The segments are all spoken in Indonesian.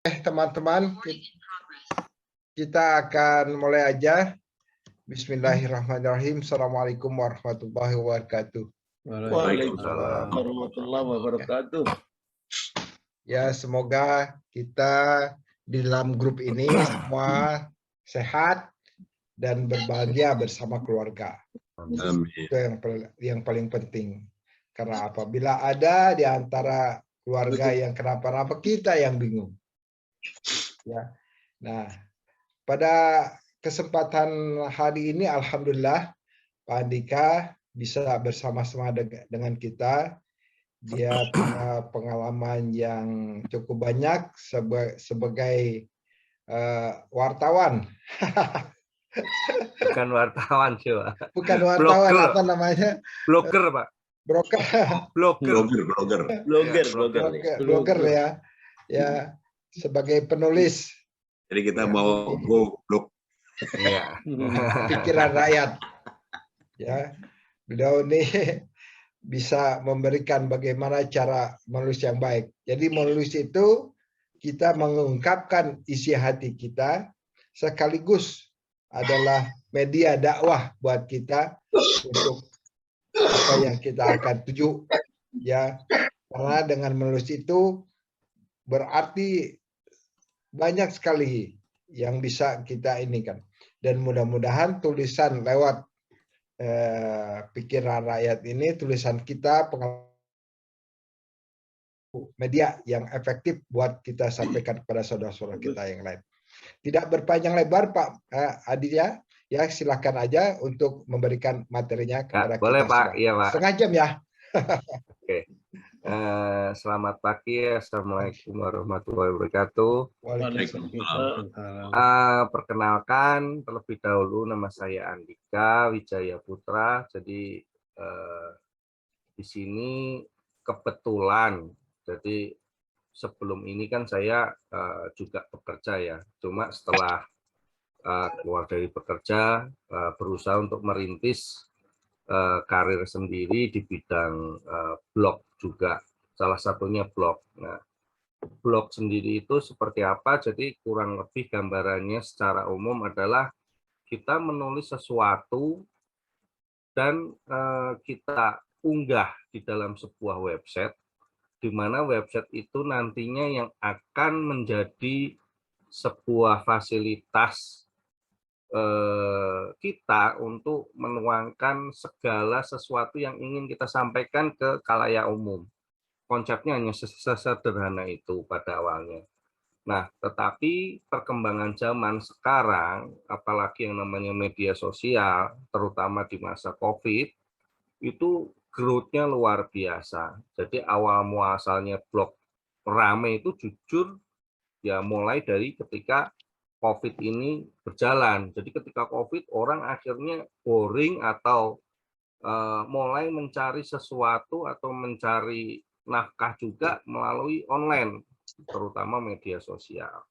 Teman-teman, kita akan mulai aja. Bismillahirrahmanirrahim. Assalamualaikum warahmatullahi wabarakatuh. Waalaikumsalam warahmatullahi wabarakatuh. Ya, semoga kita di dalam grup ini semua sehat dan berbahagia bersama keluarga. Amin. Itu yang paling penting. Karena apabila ada di antara keluarga yang kenapa-napa, kita yang bingung. Ya. Nah, pada kesempatan hari ini alhamdulillah Pak Andika bisa bersama-sama dengan kita. Dia punya pengalaman yang cukup banyak sebagai wartawan. Bukan wartawan sih, Pak. Bukan wartawan, Blogger. apa namanya? Blogger, Pak. Broker. Blogger ya. Ya, sebagai penulis. Jadi kita mau go blog. Iya. Pikiran rakyat. Ya. Beliau ini bisa memberikan bagaimana cara menulis yang baik. Jadi menulis itu kita mengungkapkan isi hati kita sekaligus adalah media dakwah buat kita untuk apa yang kita akan tuju. Ya. Karena dengan menulis itu berarti banyak sekali yang bisa kita ini kan. Dan mudah-mudahan tulisan lewat pikiran rakyat ini, tulisan kita, media yang efektif buat kita sampaikan kepada saudara-saudara kita yang lain. Tidak berpanjang lebar Pak Aditya, ya silakan aja untuk memberikan materinya kepada boleh, kita. Pak. Iya, Pak. Setengah jam ya. Oke. Selamat pagi, Assalamualaikum warahmatullahi wabarakatuh. Perkenalkan terlebih dahulu, nama saya Andika Wijaya Putra. Jadi di sini kebetulan, jadi sebelum ini kan saya juga bekerja ya. Cuma setelah keluar dari bekerja, berusaha untuk merintis karir sendiri di bidang blog juga, salah satunya blog. Nah, blog sendiri itu seperti apa? Jadi kurang lebih gambarannya secara umum adalah kita menulis sesuatu dan kita unggah di dalam sebuah website, di mana website itu nantinya yang akan menjadi sebuah fasilitas kita untuk menuangkan segala sesuatu yang ingin kita sampaikan ke khalayak umum. Konsepnya hanya sesederhana itu pada awalnya. Nah, tetapi perkembangan zaman sekarang, apalagi yang namanya media sosial, terutama di masa COVID, itu growth-nya luar biasa. Jadi awal muasalnya blog rame itu jujur ya mulai dari ketika COVID ini berjalan. Jadi ketika COVID, orang akhirnya boring atau mulai mencari sesuatu atau mencari nafkah juga melalui online, terutama media sosial.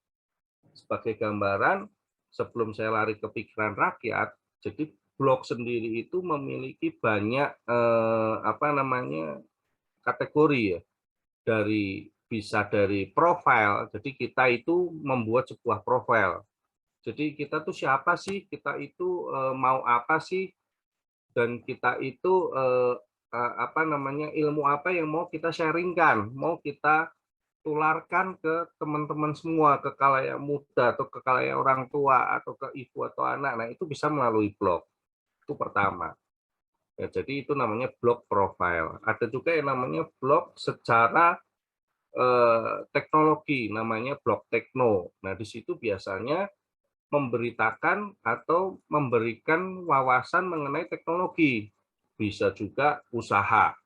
Sebagai gambaran, sebelum saya lari ke pikiran rakyat, jadi blog sendiri itu memiliki banyak kategori ya, bisa dari profil. Jadi kita itu membuat sebuah profil. Jadi kita tuh siapa sih? Kita itu mau apa sih? Dan kita itu ilmu apa yang mau kita sharingkan, mau kita tularkan ke teman-teman semua, ke khalayak muda atau ke khalayak orang tua atau ke ibu atau anak. Nah, itu bisa melalui blog. Itu pertama. Ya, jadi itu namanya blog profile. Ada juga yang namanya blog secara teknologi, namanya blog tekno. Nah, di situ biasanya memberitakan atau memberikan wawasan mengenai teknologi. Bisa juga usaha,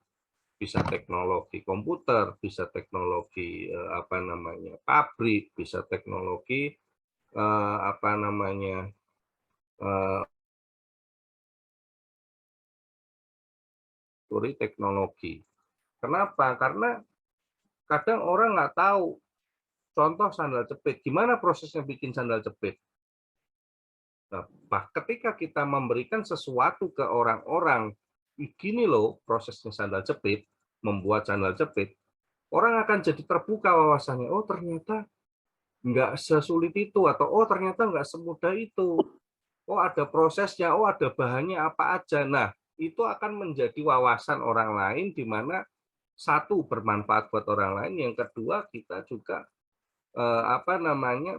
bisa teknologi komputer, bisa teknologi pabrik, bisa teknologi teknologi. Kenapa? Karena kadang orang nggak tahu. Contoh sandal jepit, gimana prosesnya bikin sandal jepit? Nah, ketika kita memberikan sesuatu ke orang-orang, begini loh prosesnya sandal jepit, membuat sandal jepit, orang akan jadi terbuka wawasannya. Oh, ternyata nggak sesulit itu, atau oh ternyata nggak semudah itu, oh ada prosesnya, oh ada bahannya apa aja. Nah, itu akan menjadi wawasan orang lain, di mana satu, bermanfaat buat orang lain, yang kedua kita juga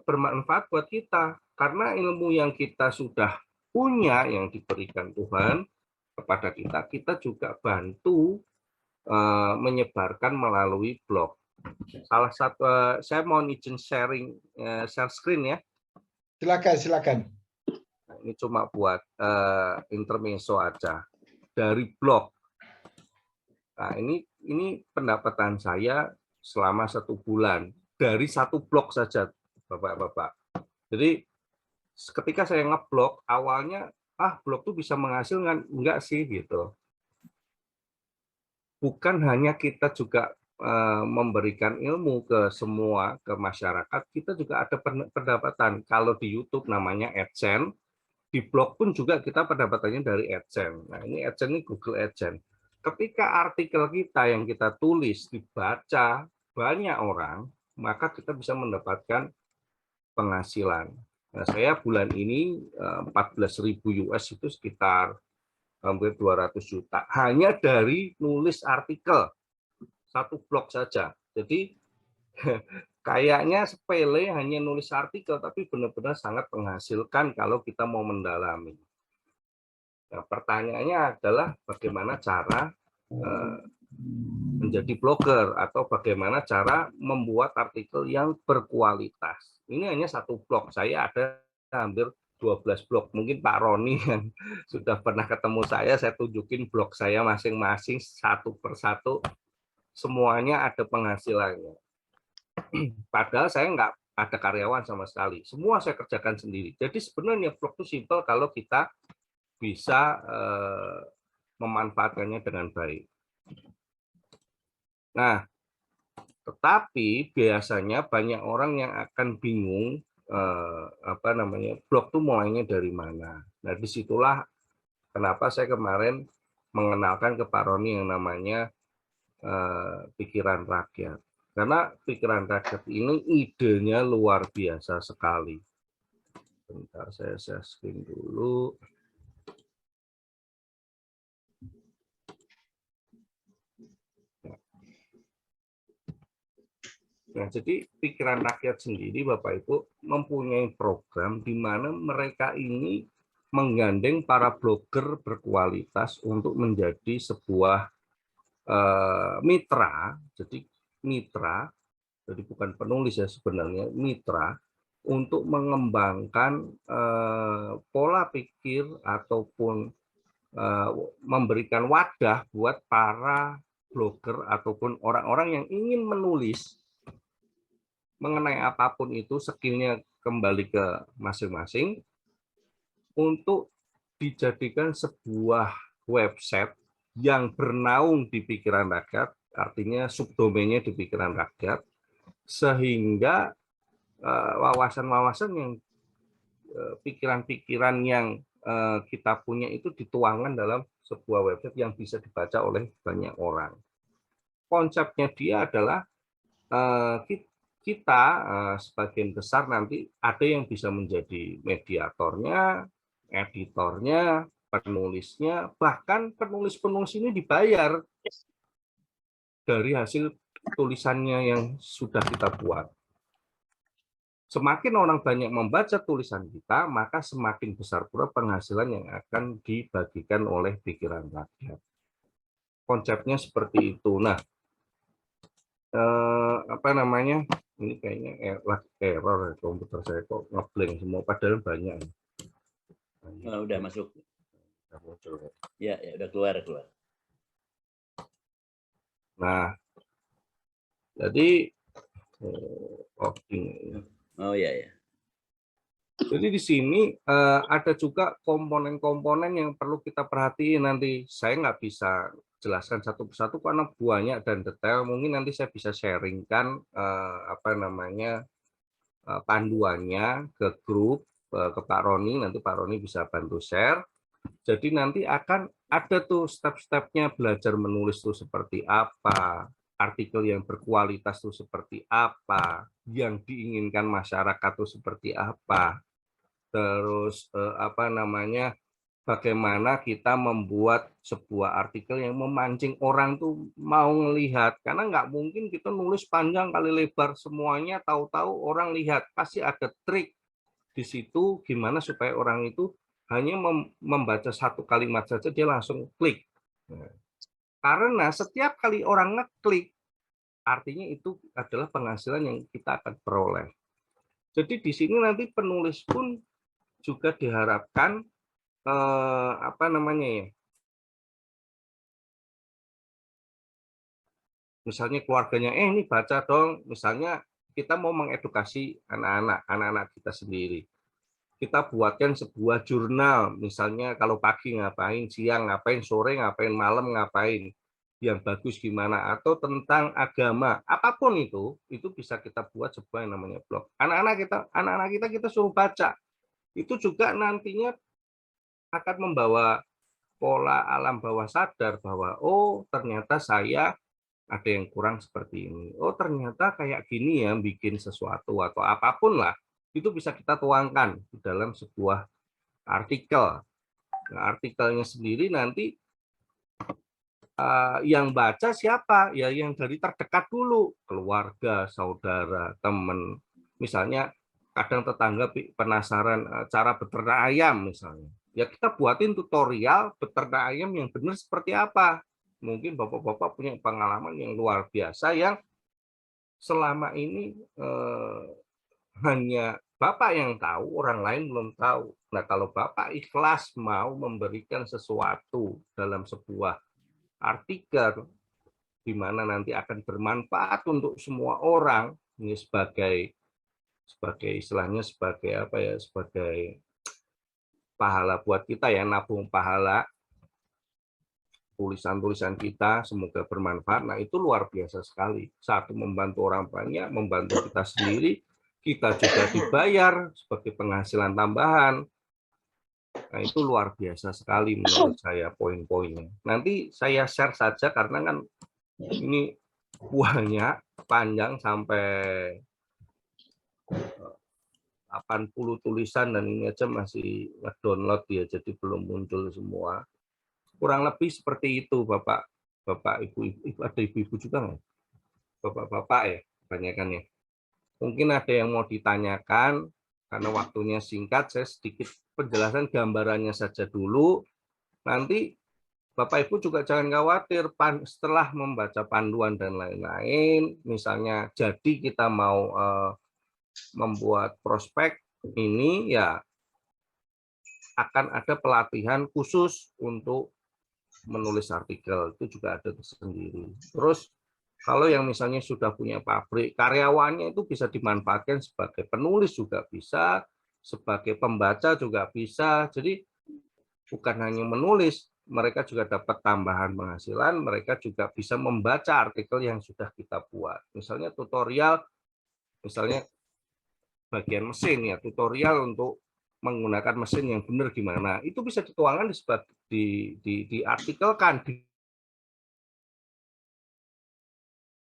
bermanfaat buat kita, karena ilmu yang kita sudah punya, yang diberikan Tuhan kepada kita, kita juga bantu menyebarkan melalui blog. Salah satu, saya mau izin sharing, share screen ya. Silakan. Nah, ini cuma buat intermezzo aja dari blog. Nah, ini pendapatan saya selama 1 bulan dari 1 blog saja, Bapak-bapak. Jadi ketika saya ngeblog, awalnya blog tuh bisa menghasilkan, enggak sih gitu. Bukan hanya kita juga memberikan ilmu ke semua, ke masyarakat, kita juga ada pendapatan. Kalau di YouTube namanya AdSense, di blog pun juga kita pendapatannya dari AdSense. Nah, ini AdSense ini Google AdSense. Ketika artikel kita yang kita tulis dibaca banyak orang, maka kita bisa mendapatkan penghasilan. Nah, saya bulan ini 14.000 US itu sekitar hampir 200 juta hanya dari nulis artikel 1 blog saja. Jadi kayaknya sepele hanya nulis artikel, tapi benar-benar sangat menghasilkan kalau kita mau mendalami. Nah, pertanyaannya adalah bagaimana cara menjadi blogger, atau bagaimana cara membuat artikel yang berkualitas. Ini hanya 1 blog, saya ada hampir 12 blog. Mungkin Pak Roni yang sudah pernah ketemu saya tunjukin blog saya masing-masing satu persatu, semuanya ada penghasilannya. Padahal saya nggak ada karyawan sama sekali, semua saya kerjakan sendiri. Jadi sebenarnya blog itu simpel kalau kita bisa memanfaatkannya dengan baik. Nah, tetapi biasanya banyak orang yang akan bingung blog tuh mulainya dari mana. Nah, disitulah kenapa saya kemarin mengenalkan ke Pak Roni yang namanya pikiran rakyat. Karena pikiran rakyat ini idenya luar biasa sekali. Bentar, saya share screen dulu. Nah, jadi pikiran rakyat sendiri, Bapak Ibu, mempunyai program di mana mereka ini menggandeng para blogger berkualitas untuk menjadi sebuah mitra. Jadi mitra, jadi bukan penulis ya sebenarnya, mitra untuk mengembangkan pola pikir ataupun memberikan wadah buat para blogger ataupun orang-orang yang ingin menulis mengenai apapun itu, skillnya kembali ke masing-masing, untuk dijadikan sebuah website yang bernaung di pikiran rakyat, artinya subdomainnya di pikiran rakyat, sehingga wawasan-wawasan yang pikiran-pikiran yang kita punya itu dituangkan dalam sebuah website yang bisa dibaca oleh banyak orang. Konsepnya dia adalah kita sebagian besar nanti ada yang bisa menjadi mediatornya, editornya, penulisnya, bahkan penulis-penulis ini dibayar dari hasil tulisannya yang sudah kita buat. Semakin orang banyak membaca tulisan kita, maka semakin besar pula penghasilan yang akan dibagikan oleh pikiran rakyat. Konsepnya seperti itu. Nah, ini kayaknya error komputer saya kok ngeblank semua, padahal banyak. Udah masuk. Ya, udah keluar. Nah, jadi oh ya. Jadi di sini ada juga komponen-komponen yang perlu kita perhatiin. Nanti saya nggak bisa jelaskan satu persatu karena banyak dan detail. Mungkin nanti saya bisa sharingkan panduannya ke grup, ke Pak Roni. Nanti Pak Roni bisa bantu share. Jadi nanti akan ada tuh step-stepnya belajar menulis tuh seperti apa. artikel yang berkualitas itu seperti apa, yang diinginkan masyarakat itu seperti apa, terus apa namanya, bagaimana kita membuat sebuah artikel yang memancing orang tuh mau ngelihat, karena nggak mungkin kita nulis panjang kali lebar semuanya, tahu-tahu orang lihat. Pasti ada trik di situ gimana supaya orang itu hanya membaca satu kalimat saja dia langsung klik. Karena setiap kali orang ngeklik, artinya itu adalah penghasilan yang kita akan peroleh. Jadi di sini nanti penulis pun juga diharapkan apa namanya ya, misalnya keluarganya ini baca dong, misalnya kita mau mengedukasi anak-anak kita sendiri, kita buatkan sebuah jurnal, misalnya kalau pagi ngapain, siang ngapain, sore ngapain, malam ngapain, yang bagus gimana, atau tentang agama, apapun itu bisa kita buat sebuah yang namanya blog. Anak-anak kita suruh baca, itu juga nantinya akan membawa pola alam bawah sadar bahwa oh ternyata saya ada yang kurang seperti ini, oh ternyata kayak gini ya bikin sesuatu atau apapun lah, itu bisa kita tuangkan di dalam sebuah artikel. Nah, artikelnya sendiri nanti yang baca siapa? Ya yang dari terdekat dulu, keluarga, saudara, teman. Misalnya kadang tetangga penasaran cara beternak ayam misalnya. Ya kita buatin tutorial beternak ayam yang benar seperti apa. Mungkin bapak-bapak punya pengalaman yang luar biasa yang selama ini hanya Bapak yang tahu, orang lain belum tahu. Nah, kalau Bapak ikhlas mau memberikan sesuatu dalam sebuah artikel di mana nanti akan bermanfaat untuk semua orang, ini sebagai istilahnya sebagai apa ya, sebagai pahala buat kita ya, nabung pahala tulisan-tulisan kita, semoga bermanfaat. Nah, itu luar biasa sekali. Satu, membantu orang banyak, membantu kita sendiri, kita juga dibayar sebagai penghasilan tambahan. Nah, itu luar biasa sekali menurut saya poin-poinnya. Nanti saya share saja karena kan ini banyak, panjang sampai 80 tulisan dan ini aja masih nge-download ya, jadi belum muncul semua. Kurang lebih seperti itu, Bapak, Ibu, ada ibu-ibu juga nggak? Bapak-bapak ya, kebanyakan ya. Mungkin ada yang mau ditanyakan, karena waktunya singkat, saya sedikit penjelasan gambarannya saja dulu. Nanti Bapak Ibu juga jangan khawatir, setelah membaca panduan dan lain-lain, misalnya jadi kita mau membuat prospek ini, ya akan ada pelatihan khusus untuk menulis artikel, itu juga ada tersendiri. Terus kalau yang misalnya sudah punya pabrik, karyawannya itu bisa dimanfaatkan sebagai penulis juga bisa, sebagai pembaca juga bisa. Jadi bukan hanya menulis, mereka juga dapat tambahan penghasilan, mereka juga bisa membaca artikel yang sudah kita buat. Misalnya tutorial, misalnya bagian mesin ya, tutorial untuk menggunakan mesin yang benar gimana, itu bisa dituangkan diartikelkan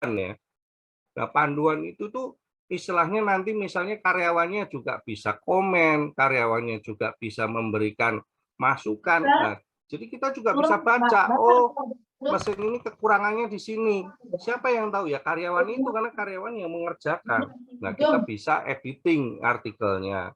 ya. Nah, panduan itu tuh istilahnya nanti misalnya karyawannya juga bisa komen, karyawannya juga bisa memberikan masukan. Nah, jadi kita juga bisa baca, oh mesin ini kekurangannya di sini. Siapa yang tahu ya? Karyawan itu, karena karyawan yang mengerjakan. Nah, kita bisa editing artikelnya.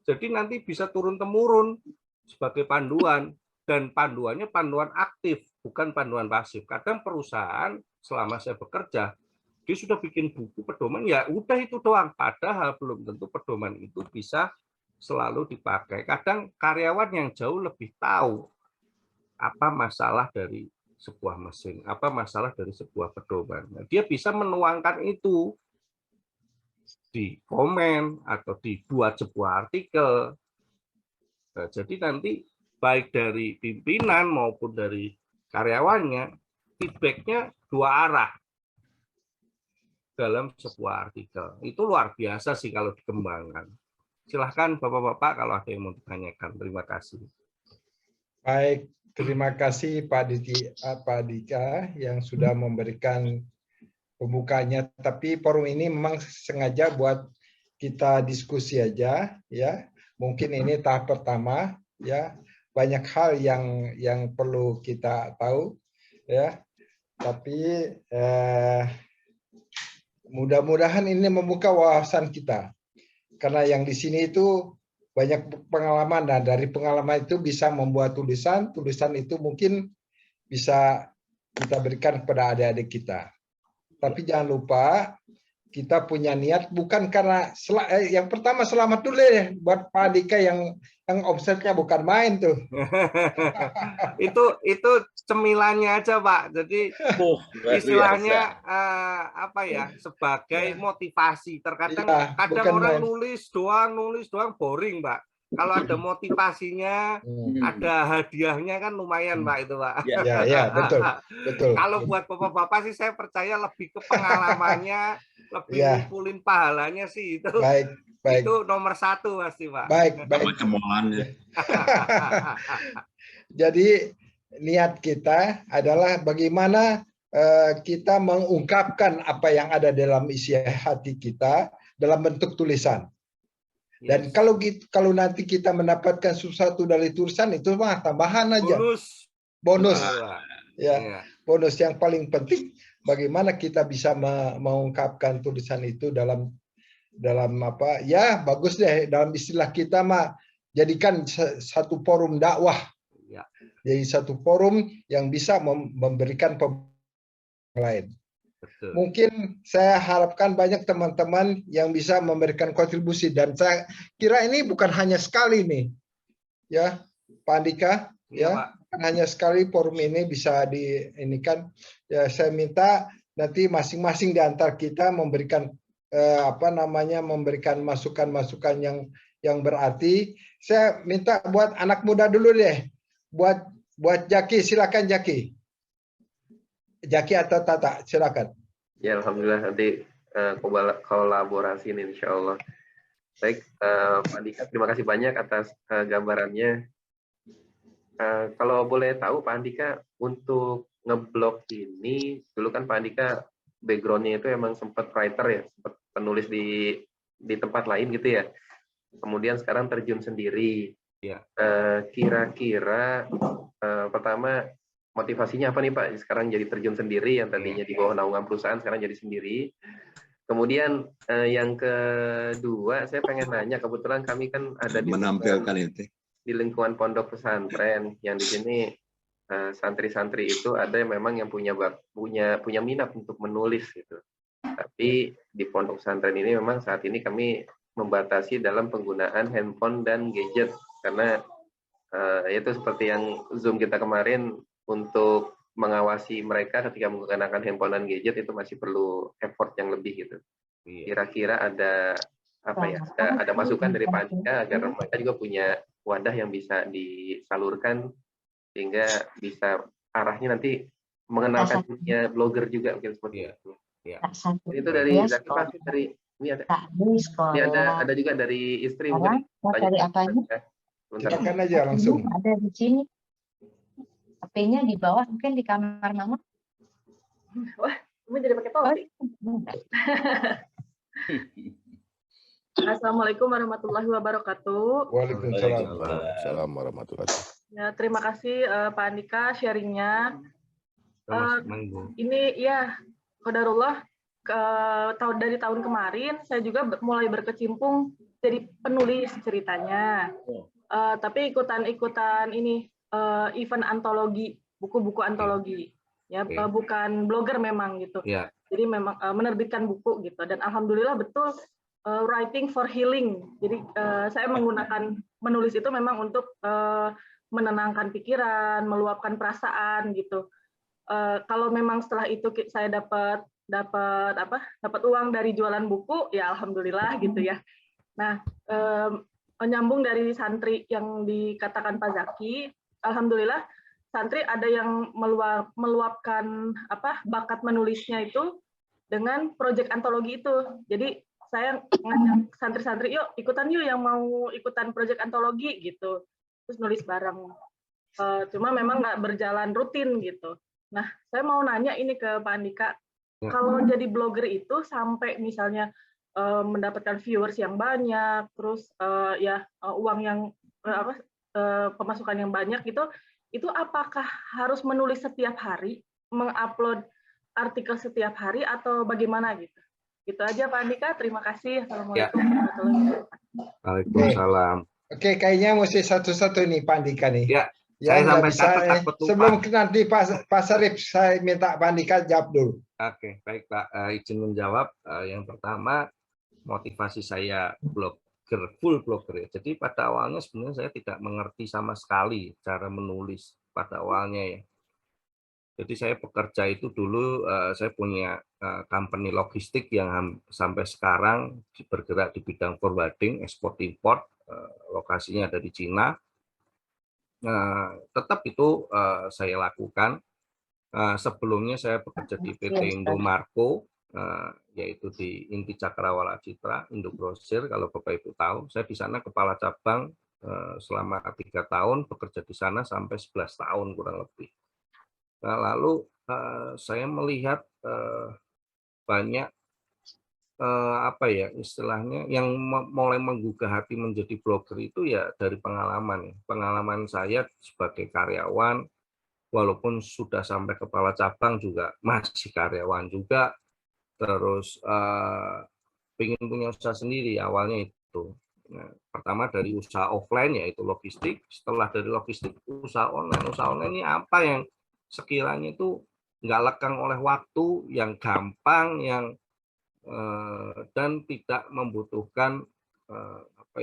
Jadi nanti bisa turun-temurun sebagai panduan, dan panduannya panduan aktif, bukan panduan pasif. Kadang perusahaan selama saya bekerja, dia sudah bikin buku pedoman, ya udah itu doang. Padahal belum tentu pedoman itu bisa selalu dipakai. Kadang karyawan yang jauh lebih tahu apa masalah dari sebuah mesin, apa masalah dari sebuah pedoman. Nah, dia bisa menuangkan itu di komen atau dibuat sebuah artikel. Nah, jadi nanti baik dari pimpinan maupun dari karyawannya, feedback-nya dua arah dalam sebuah artikel. Itu luar biasa sih kalau dikembangkan. Silahkan Bapak-Bapak kalau ada yang mau ditanyakan. Terima kasih. Baik, terima kasih Pak Dika yang sudah memberikan pembukanya. Tapi forum ini memang sengaja buat kita diskusi aja, ya. Mungkin ini tahap pertama, ya. Banyak hal yang perlu kita tahu, ya. Tapi mudah-mudahan ini membuka wawasan kita. Karena yang di sini itu banyak pengalaman, dan dari pengalaman itu bisa membuat tulisan itu mungkin bisa kita berikan kepada adik-adik kita. Tapi jangan lupa kita punya niat bukan karena yang pertama selamat dulu ya buat Pak Andika yang omsetnya bukan main tuh. itu cemilannya aja Pak. Jadi istilahnya apa ya, sebagai motivasi. Terkadang kadang orang main. nulis doang boring Pak. Kalau ada motivasinya, ada hadiahnya kan lumayan Pak itu Pak. Ya, betul. Kalau buat bapak-bapak sih saya percaya lebih ke pengalamannya, lebih ngumpulin pahalanya sih itu. Baik. Itu nomor 1 pasti Pak. Baik. Jadi niat kita adalah bagaimana kita mengungkapkan apa yang ada dalam isi hati kita dalam bentuk tulisan. Dan kalau nanti kita mendapatkan sesuatu dari tulisan itu mah tambahan aja. Bonus. Ya. Bonus yang paling penting bagaimana kita bisa mengungkapkan tulisan itu dalam apa? Ya, bagus deh dalam istilah kita mah jadikan satu forum dakwah. Ya. Jadi satu forum yang bisa memberikan lain. Betul. Mungkin saya harapkan banyak teman-teman yang bisa memberikan kontribusi, dan saya kira ini bukan hanya sekali nih, ya Pak Andika, ya bukan hanya sekali forum ini bisa diinikan. Ya saya minta nanti masing-masing di antara kita memberikan memberikan masukan-masukan yang berarti. Saya minta buat anak muda dulu deh, buat Jaki, silakan Jaki. Jaki atau Tata, silakan. Ya, alhamdulillah nanti kolaborasi ini insya Allah. Baik, Pak Andika, terima kasih banyak atas gambarannya. Kalau boleh tahu Pak Andika, untuk ngeblog ini, dulu kan Pak Andika background-nya itu emang sempat writer ya, sempat penulis di tempat lain gitu ya. Kemudian sekarang terjun sendiri. Ya. Kira-kira pertama motivasinya apa nih Pak? Sekarang jadi terjun sendiri, yang tadinya di bawah naungan perusahaan sekarang jadi sendiri. Kemudian yang kedua, saya pengen nanya, kebetulan kami kan ada di lingkungan pondok pesantren, yang di sini santri-santri itu ada yang memang yang punya minat untuk menulis gitu. Tapi di pondok pesantren ini memang saat ini kami membatasi dalam penggunaan handphone dan gadget, karena itu seperti yang Zoom kita kemarin, untuk mengawasi mereka ketika menggunakan handphone dan gadget itu masih perlu effort yang lebih gitu. Kira-kira ada ada masukan dari Pak Andika agar mereka juga punya wadah yang bisa disalurkan sehingga bisa arahnya nanti mengenalkan dunia blogger juga mungkin seperti itu. Itu dari Zaki, dari ini ada juga dari istri mungkin. Dari apanya? Silakan aja langsung. Ada di sini. HP-nya di bawah, mungkin di kamar mama. Wah, kamu jadi pakai topi. Assalamualaikum warahmatullahi wabarakatuh. Waalaikumsalam warahmatullahi wabarakatuh. Ya, terima kasih Pak Andika sharingnya. Ini ya, qadarullah, dari tahun kemarin saya juga mulai berkecimpung jadi penulis ceritanya. Tapi ikutan ini event antologi, buku-buku antologi, ya bukan blogger memang gitu. Jadi memang menerbitkan buku gitu, dan alhamdulillah betul writing for healing. Jadi saya menggunakan menulis itu memang untuk menenangkan pikiran, meluapkan perasaan gitu. Kalau memang setelah itu saya dapat uang dari jualan buku, ya alhamdulillah gitu ya. Nah, menyambung dari santri yang dikatakan Pak Zaki, alhamdulillah santri ada yang meluapkan bakat menulisnya itu dengan proyek antologi itu. Jadi saya ngajak santri-santri, yuk ikutan yuk yang mau ikutan proyek antologi gitu, terus nulis bareng. Cuma memang nggak berjalan rutin gitu. Nah, saya mau nanya ini ke Pak Andika, kalau jadi blogger itu sampai misalnya mendapatkan viewers yang banyak, terus uang yang pemasukan yang banyak itu apakah harus menulis setiap hari, mengupload artikel setiap hari atau bagaimana gitu? Gitu aja Pak Andika, terima kasih. Assalamualaikum warahmatullahi wabarakatuh. Waalaikumsalam. Oke, kayaknya mesti satu-satu nih Pak Andika nih. Ya, Yang saya nggak sampai bisa, takut lupa. sebelum nanti Pak Sarif, saya minta Pak Andika jawab dulu. Oke, baik Pak. Izin menjawab. Yang pertama, motivasi saya full blogger ya. Jadi pada awalnya sebenarnya saya tidak mengerti sama sekali cara menulis pada awalnya ya. Jadi saya bekerja itu dulu, saya punya company logistik yang sampai sekarang bergerak di bidang forwarding, ekspor import, lokasinya ada di Cina. Tetap itu saya lakukan. Sebelumnya saya bekerja di PT Indomarko, yaitu di Inti Cakrawala Citra, Indogrosir, kalau Bapak Ibu tahu. Saya di sana kepala cabang selama 3 tahun, bekerja di sana sampai 11 tahun kurang lebih. Nah, lalu saya melihat banyak apa ya istilahnya yang mulai menggugah hati menjadi blogger itu ya dari pengalaman. Pengalaman saya sebagai karyawan, walaupun sudah sampai kepala cabang juga masih karyawan juga. Terus pengen punya usaha sendiri awalnya itu. Nah, pertama dari usaha offline yaitu logistik. Setelah dari logistik usaha online. Usaha online ini apa yang sekiranya itu nggak lekang oleh waktu, yang gampang, yang dan tidak membutuhkan apa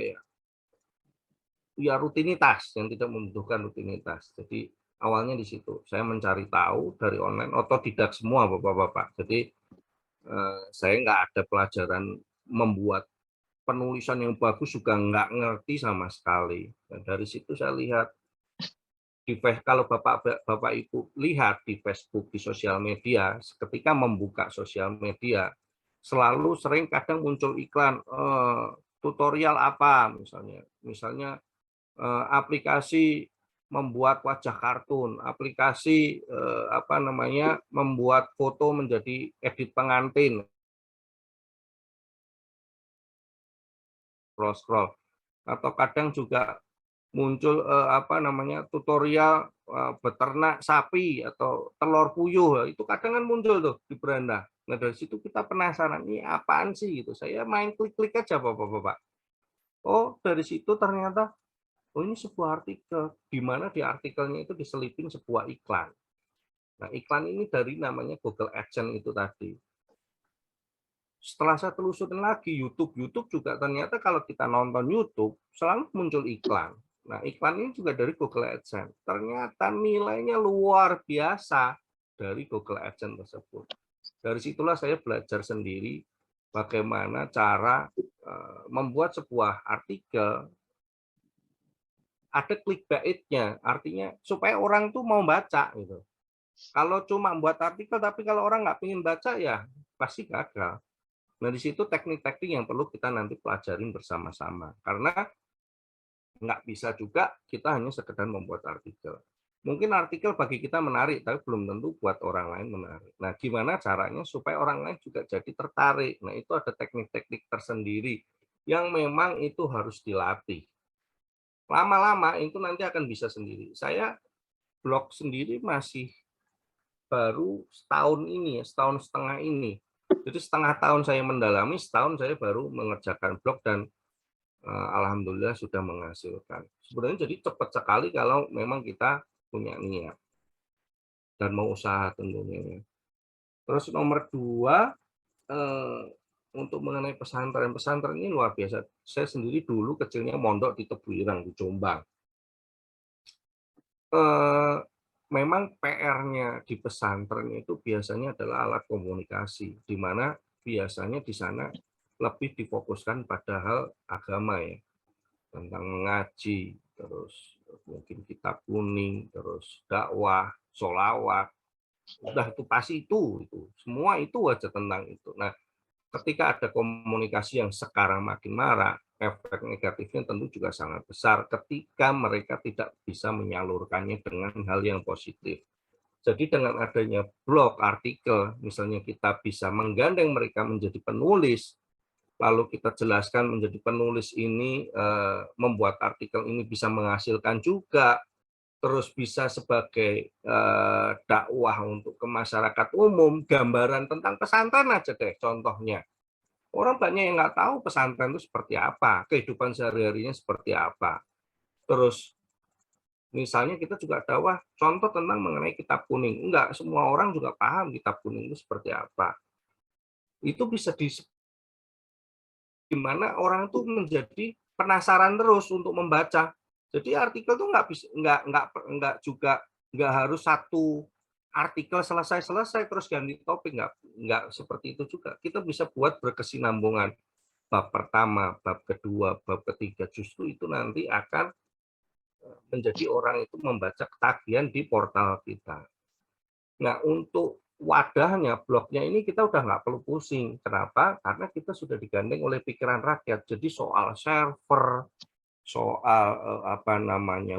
ya rutinitas, yang tidak membutuhkan rutinitas. Jadi awalnya di situ saya mencari tahu dari online, otodidak semua Bapak-bapak. Jadi saya nggak ada pelajaran membuat penulisan yang bagus, juga nggak ngerti sama sekali. Dan dari situ saya lihat kalau Bapak Ibu lihat di Facebook, di sosial media, ketika membuka sosial media selalu sering kadang muncul iklan tutorial apa misalnya aplikasi membuat wajah kartun, aplikasi membuat foto menjadi edit pengantin, scroll, atau kadang juga muncul tutorial beternak sapi atau telur puyuh, itu kadang kan muncul tuh di beranda. Nah dari situ kita penasaran, ini apaan sih gitu. Saya main klik-klik aja Bapak-bapak. Oh dari situ ternyata ini sebuah artikel, di mana di artikelnya itu diselipin sebuah iklan. Nah iklan ini dari namanya Google AdSense itu tadi. Setelah saya telusurin lagi YouTube juga ternyata kalau kita nonton YouTube selalu muncul iklan. Nah, iklan ini juga dari Google AdSense. Ternyata nilainya luar biasa dari Google AdSense tersebut. Dari situlah saya belajar sendiri bagaimana cara membuat sebuah artikel ada clickbait-nya, artinya supaya orang tuh mau baca gitu. Kalau cuma buat artikel tapi kalau orang nggak ingin baca ya pasti gagal. Nah, di situ teknik-teknik yang perlu kita nanti pelajarin bersama-sama. Karena nggak bisa juga kita hanya sekedar membuat artikel. Mungkin artikel bagi kita menarik, tapi belum tentu buat orang lain menarik. Nah, gimana caranya supaya orang lain juga jadi tertarik? Nah, itu ada teknik-teknik tersendiri yang memang itu harus dilatih. Lama-lama itu nanti akan bisa sendiri. Saya blog sendiri masih baru setahun ini, setahun setengah ini. Jadi setengah tahun saya mendalami, setahun saya baru mengerjakan blog dan alhamdulillah sudah menghasilkan. Sebenarnya jadi cepat sekali kalau memang kita punya niat dan mau usaha tentunya. Terus nomor 2, untuk mengenai pesantren ini luar biasa. Saya sendiri dulu kecilnya mondok di Tebuireng di Jombang. Memang PR-nya di pesantren itu biasanya adalah alat komunikasi, di mana biasanya di sana lebih difokuskan pada hal agama ya, tentang mengaji, terus mungkin kitab kuning, terus dakwah, sholawat, udah itu pasti itu semua itu aja tentang itu. Nah, ketika ada komunikasi yang sekarang makin marak, efek negatifnya tentu juga sangat besar ketika mereka tidak bisa menyalurkannya dengan hal yang positif. Jadi dengan adanya blog artikel, misalnya kita bisa menggandeng mereka menjadi penulis, lalu kita jelaskan menjadi penulis ini membuat artikel ini bisa menghasilkan juga, terus bisa sebagai dakwah untuk ke masyarakat umum, gambaran tentang pesantren aja deh contohnya. Orang banyak yang nggak tahu pesantren itu seperti apa, kehidupan sehari-harinya seperti apa. Terus misalnya kita juga dakwah contoh tentang mengenai kitab kuning. Enggak semua orang juga paham kitab kuning itu seperti apa. Itu bisa di mana orang itu menjadi penasaran terus untuk membaca. Jadi artikel itu nggak juga nggak harus satu artikel selesai terus ganti topik, nggak seperti itu juga. Kita bisa buat berkesinambungan. Bab pertama, bab kedua, bab ketiga, justru itu nanti akan menjadi orang itu membaca ketagihan di portal kita. Nah, untuk wadahnya, blognya ini kita udah nggak perlu pusing. Kenapa? Karena kita sudah digandeng oleh pikiran rakyat. Jadi soal server, soal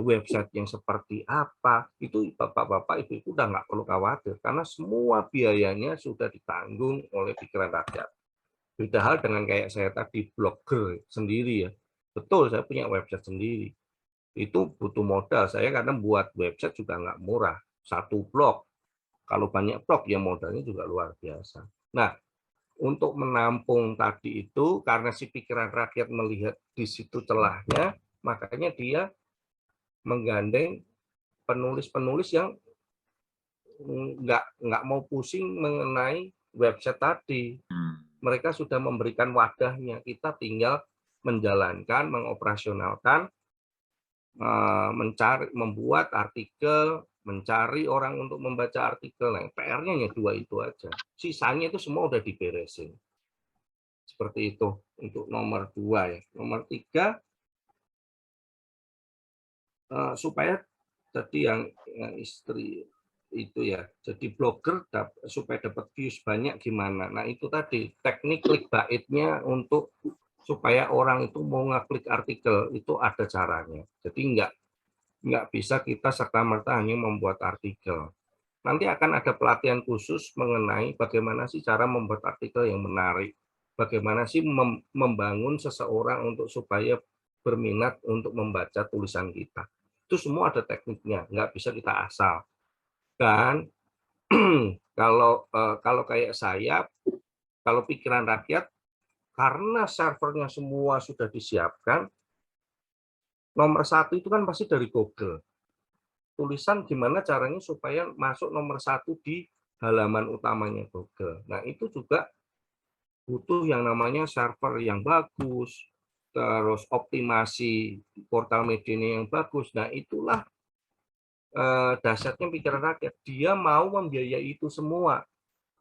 website yang seperti apa, itu bapak-bapak, ibu-ibu udah nggak perlu khawatir. Karena semua biayanya sudah ditanggung oleh pikiran rakyat. Beda hal dengan kayak saya tadi, blogger sendiri ya. Betul, saya punya website sendiri. Itu butuh modal. Saya kadang buat website juga nggak murah. Satu blog. Kalau banyak blog, ya modalnya juga luar biasa. Nah, untuk menampung tadi itu, karena si pikiran rakyat melihat di situ celahnya, makanya dia menggandeng penulis-penulis yang nggak mau pusing mengenai website tadi. Mereka sudah memberikan wadahnya. Kita tinggal menjalankan, mengoperasionalkan, mencari, membuat artikel, mencari orang untuk membaca artikel. Nah, PR-nya hanya 2 itu aja. Sisanya itu semua udah diberesin. Seperti itu untuk nomor 2 ya. Nomor 3, supaya tadi yang istri itu ya, jadi blogger supaya dapat views banyak gimana. Nah, itu tadi teknik clickbait-nya untuk supaya orang itu mau ngeklik artikel, itu ada caranya. Jadi nggak bisa kita serta-merta hanya membuat artikel. Nanti akan ada pelatihan khusus mengenai bagaimana sih cara membuat artikel yang menarik, bagaimana sih membangun seseorang untuk supaya berminat untuk membaca tulisan kita. Itu semua ada tekniknya, nggak bisa kita asal. Dan kalau kayak saya, kalau pikiran rakyat, karena servernya semua sudah disiapkan, nomor 1 itu kan pasti dari Google. Tulisan gimana caranya supaya masuk nomor 1 di halaman utamanya Google. Nah, itu juga butuh yang namanya server yang bagus, terus optimasi portal medianya yang bagus. Nah, itulah dasarnya pikiran rakyat. Dia mau membiayai itu semua.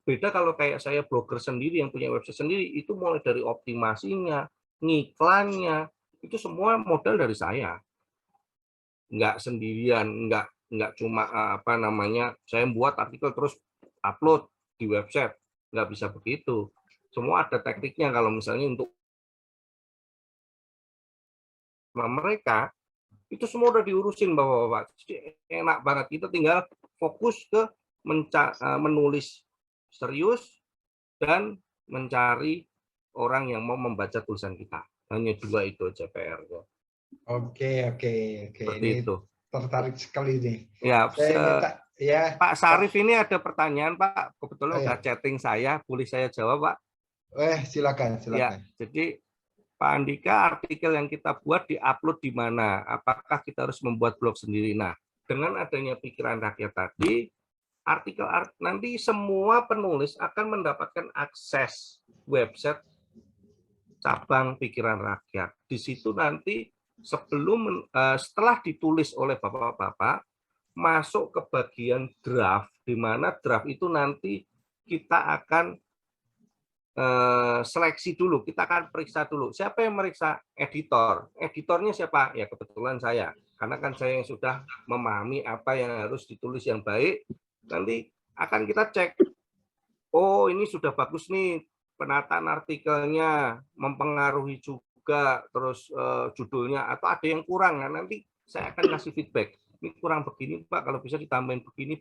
Beda kalau kayak saya blogger sendiri yang punya website sendiri, itu mulai dari optimasinya, ngiklannya, itu semua modal dari saya. Nggak sendirian, nggak cuma saya buat artikel terus upload di website. Nggak bisa begitu. Semua ada tekniknya. Kalau misalnya untuk mereka, itu semua udah diurusin bapak-bapak. Enak banget, kita tinggal fokus ke menulis serius dan mencari orang yang mau membaca tulisan kita. Hanya 2 itu aja PR-nya. Oke. Seperti Ini itu. tertarik sekali nih. Ya, Saya minta ya. Pak Sarif, ini ada pertanyaan Pak. Kebetulan udah ya. chatting saya, boleh saya jawab Pak? Silakan. Ya, jadi Pak Andika, artikel yang kita buat diupload di mana? Apakah kita harus membuat blog sendiri? Nah, dengan adanya pikiran rakyat tadi, artikel nanti semua penulis akan mendapatkan akses website cabang pikiran rakyat. Di situ nanti setelah ditulis oleh bapak-bapak, masuk ke bagian draft, di mana draft itu nanti kita akan seleksi dulu, kita akan periksa dulu. Siapa yang meriksa? Editor. Editornya siapa? Ya kebetulan saya. Karena kan saya yang sudah memahami apa yang harus ditulis yang baik. Nanti akan kita cek. Oh, ini sudah bagus nih. Penataan artikelnya mempengaruhi juga. Terus judulnya. Atau ada yang kurang. Nah, nanti saya akan kasih feedback. ini kurang begini Pak, kalau bisa ditambahin begini,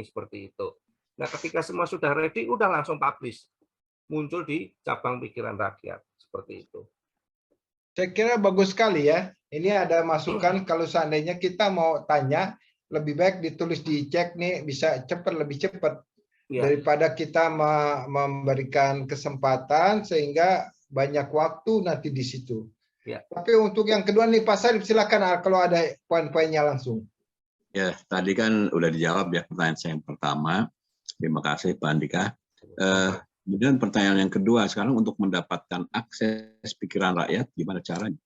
seperti itu. Nah, ketika semua sudah ready, udah langsung publish. Muncul di cabang pikiran rakyat, seperti itu. Saya kira bagus sekali ya. Ini ada masukan kalau seandainya kita mau tanya, lebih baik ditulis dicek nih, bisa cepat, lebih cepat. Ya. Daripada kita memberikan kesempatan sehingga banyak waktu nanti di situ. Ya. Tapi untuk yang kedua nih Pak Sarip, silakan kalau ada poin-poinnya langsung. Ya, tadi kan udah dijawab ya pertanyaan saya yang pertama. Terima kasih Pak Andika. Kemudian pertanyaan yang kedua, sekarang untuk mendapatkan akses pikiran rakyat, gimana caranya?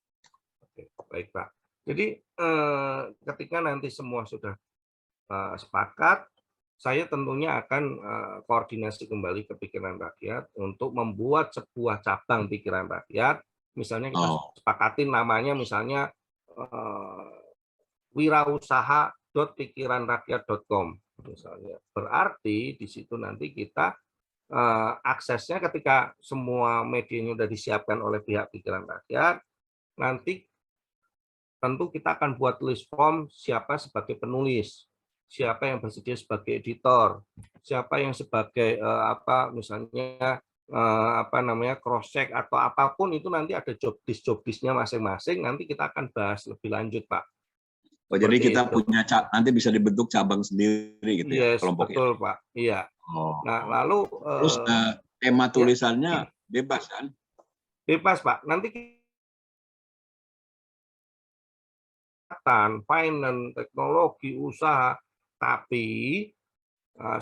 Oke, baik Pak. Jadi ketika nanti semua sudah sepakat, saya tentunya akan koordinasi kembali ke pikiran rakyat untuk membuat sebuah cabang pikiran rakyat. Misalnya kita sepakatin namanya misalnya wirausaha.pikiranrakyat.com misalnya. Berarti di situ nanti kita aksesnya ketika semua medianya sudah disiapkan oleh pihak pikiran rakyat, nanti tentu kita akan buat list form siapa sebagai penulis, siapa yang bersedia sebagai editor, siapa yang sebagai misalnya cross check atau apapun itu nanti ada job disk-nya masing-masing, nanti kita akan bahas lebih lanjut Pak. Oh, jadi kita punya nanti bisa dibentuk cabang sendiri gitu ya, kelompoknya. Betul Pak, iya. Nah lalu terus tema tulisannya bebas kan? Bebas Pak, nanti finance, teknologi, usaha, tapi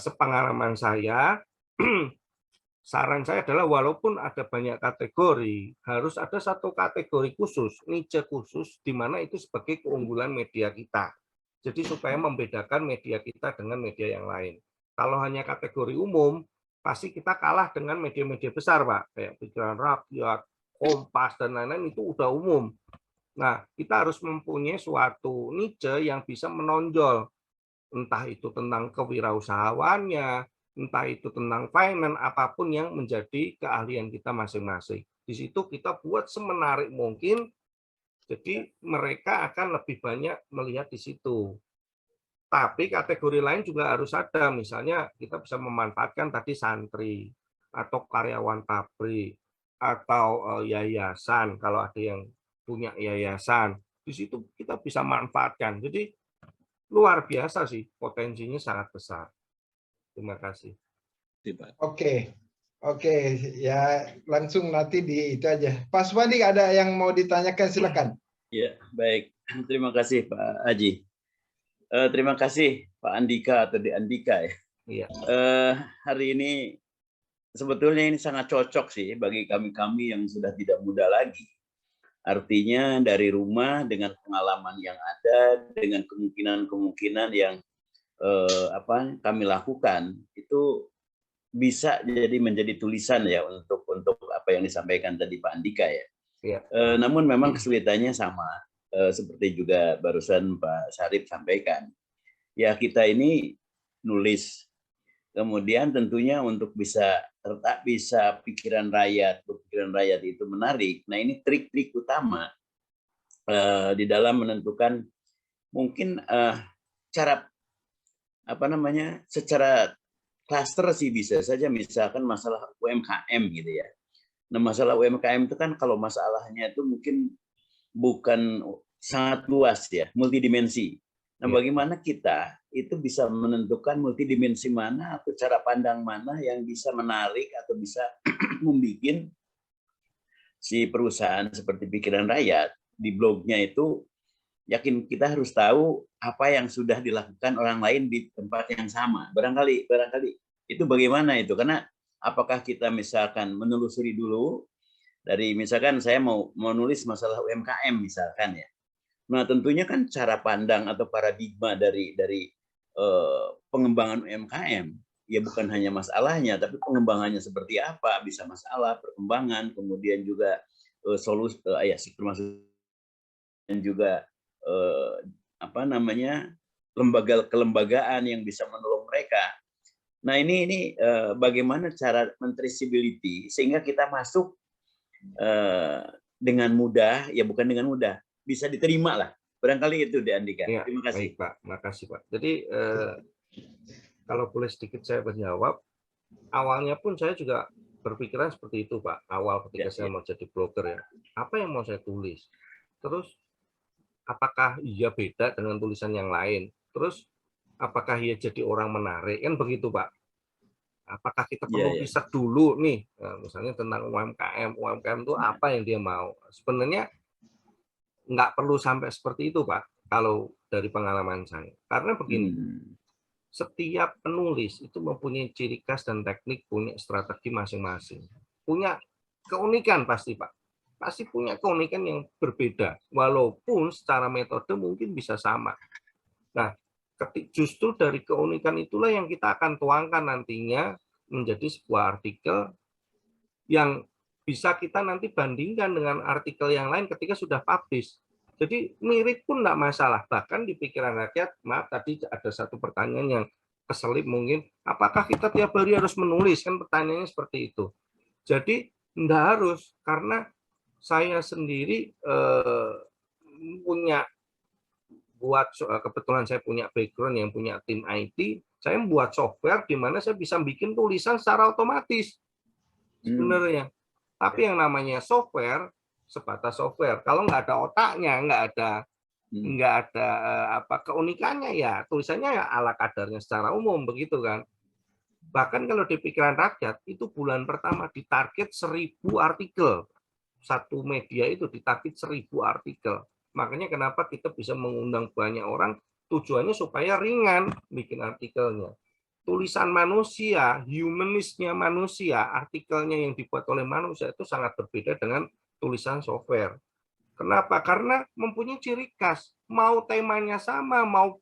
sepengalaman saya saran saya adalah walaupun ada banyak kategori, harus ada satu kategori khusus, niche khusus, di mana itu sebagai keunggulan media kita. Jadi supaya membedakan media kita dengan media yang lain. Kalau hanya kategori umum, pasti kita kalah dengan media-media besar, Pak. Kayak Pikiran Rakyat, Kompas, dan lain-lain itu udah umum. Nah, kita harus mempunyai suatu niche yang bisa menonjol. Entah itu tentang kewirausahawannya, entah itu tentang finance, apapun yang menjadi keahlian kita masing-masing. Di situ kita buat semenarik mungkin, jadi mereka akan lebih banyak melihat di situ. Tapi kategori lain juga harus ada, misalnya kita bisa memanfaatkan tadi santri, atau karyawan pabrik, atau yayasan, kalau ada yang punya yayasan, di situ kita bisa manfaatkan. Jadi luar biasa sih, potensinya sangat besar. Terima kasih. Oke, ya langsung nanti di itu aja. Pak Swadi ada yang mau ditanyakan, silakan. Ya, baik. Terima kasih Pak Haji. Terima kasih Pak Andika atau Di Andika ya. Iya. Hari ini sebetulnya ini sangat cocok sih bagi kami yang sudah tidak muda lagi. Artinya dari rumah dengan pengalaman yang ada, dengan kemungkinan yang kami lakukan itu bisa menjadi tulisan ya untuk apa yang disampaikan tadi Pak Andika ya. Ya. Namun memang kesulitannya sama seperti juga barusan Pak Sarip sampaikan. Ya kita ini nulis, kemudian tentunya untuk bisa pikiran rakyat itu menarik. Nah ini trik-trik utama di dalam menentukan mungkin cara secara klaster sih bisa saja, misalkan masalah UMKM gitu ya. Nah masalah UMKM itu kan kalau masalahnya itu mungkin bukan sangat luas ya, multidimensi. Nah bagaimana kita itu bisa menentukan multidimensi mana atau cara pandang mana yang bisa menarik atau bisa membuat si perusahaan seperti Pikiran Rakyat di blognya itu, yakin kita harus tahu apa yang sudah dilakukan orang lain di tempat yang sama. Barangkali itu bagaimana itu? Karena apakah kita misalkan menelusuri dulu dari misalkan saya mau nulis masalah UMKM misalkan ya. Nah tentunya kan cara pandang atau paradigma dari pengembangan UMKM ya bukan hanya masalahnya, tapi pengembangannya seperti apa, bisa masalah, perkembangan, kemudian juga solusi termasuk dan juga kelembagaan yang bisa menolong mereka. Nah ini bagaimana cara men-traceability sehingga kita masuk dengan mudah, ya bukan dengan mudah, bisa diterima lah Barangkali itu De Andika. Ya, Terima kasih. baik Pak, makasih Pak. Jadi kalau boleh sedikit saya menjawab, awalnya pun saya juga berpikiran seperti itu Pak. Awal ketika saya mau jadi blogger ya, apa yang mau saya tulis? Terus apakah ia beda dengan tulisan yang lain? Terus apakah ia jadi orang menarik? Kan begitu Pak. Apakah kita perlu riset dulu nih, misalnya tentang UMKM itu apa yang dia mau? Sebenarnya nggak perlu sampai seperti itu Pak, kalau dari pengalaman saya. Karena begini, setiap penulis itu mempunyai ciri khas dan teknik, punya strategi masing-masing. Punya keunikan pasti Pak. Pasti punya keunikan yang berbeda, walaupun secara metode mungkin bisa sama. Nah, justru dari keunikan itulah yang kita akan tuangkan nantinya menjadi sebuah artikel yang bisa kita nanti bandingkan dengan artikel yang lain ketika sudah publish. Jadi mirip pun tidak masalah. Bahkan di pikiran rakyat, maaf tadi ada satu pertanyaan yang keselip mungkin, apakah kita tiap hari harus menulis? Kan pertanyaannya seperti itu. Jadi tidak harus, karena saya sendiri kebetulan saya punya background yang punya tim IT, saya membuat software di mana saya bisa bikin tulisan secara otomatis sebenarnya. Tapi yang namanya software sebatas software. Kalau nggak ada otaknya, nggak ada keunikannya ya tulisannya ya ala kadarnya secara umum begitu kan. Bahkan kalau di pikiran rakyat itu bulan pertama ditarget 1000 artikel. Satu media itu ditarget 1000 artikel. Makanya kenapa kita bisa mengundang banyak orang, tujuannya supaya ringan bikin artikelnya. Tulisan manusia, humanisnya manusia, artikelnya yang dibuat oleh manusia itu sangat berbeda dengan tulisan software. Kenapa? Karena mempunyai ciri khas. Mau temanya sama, mau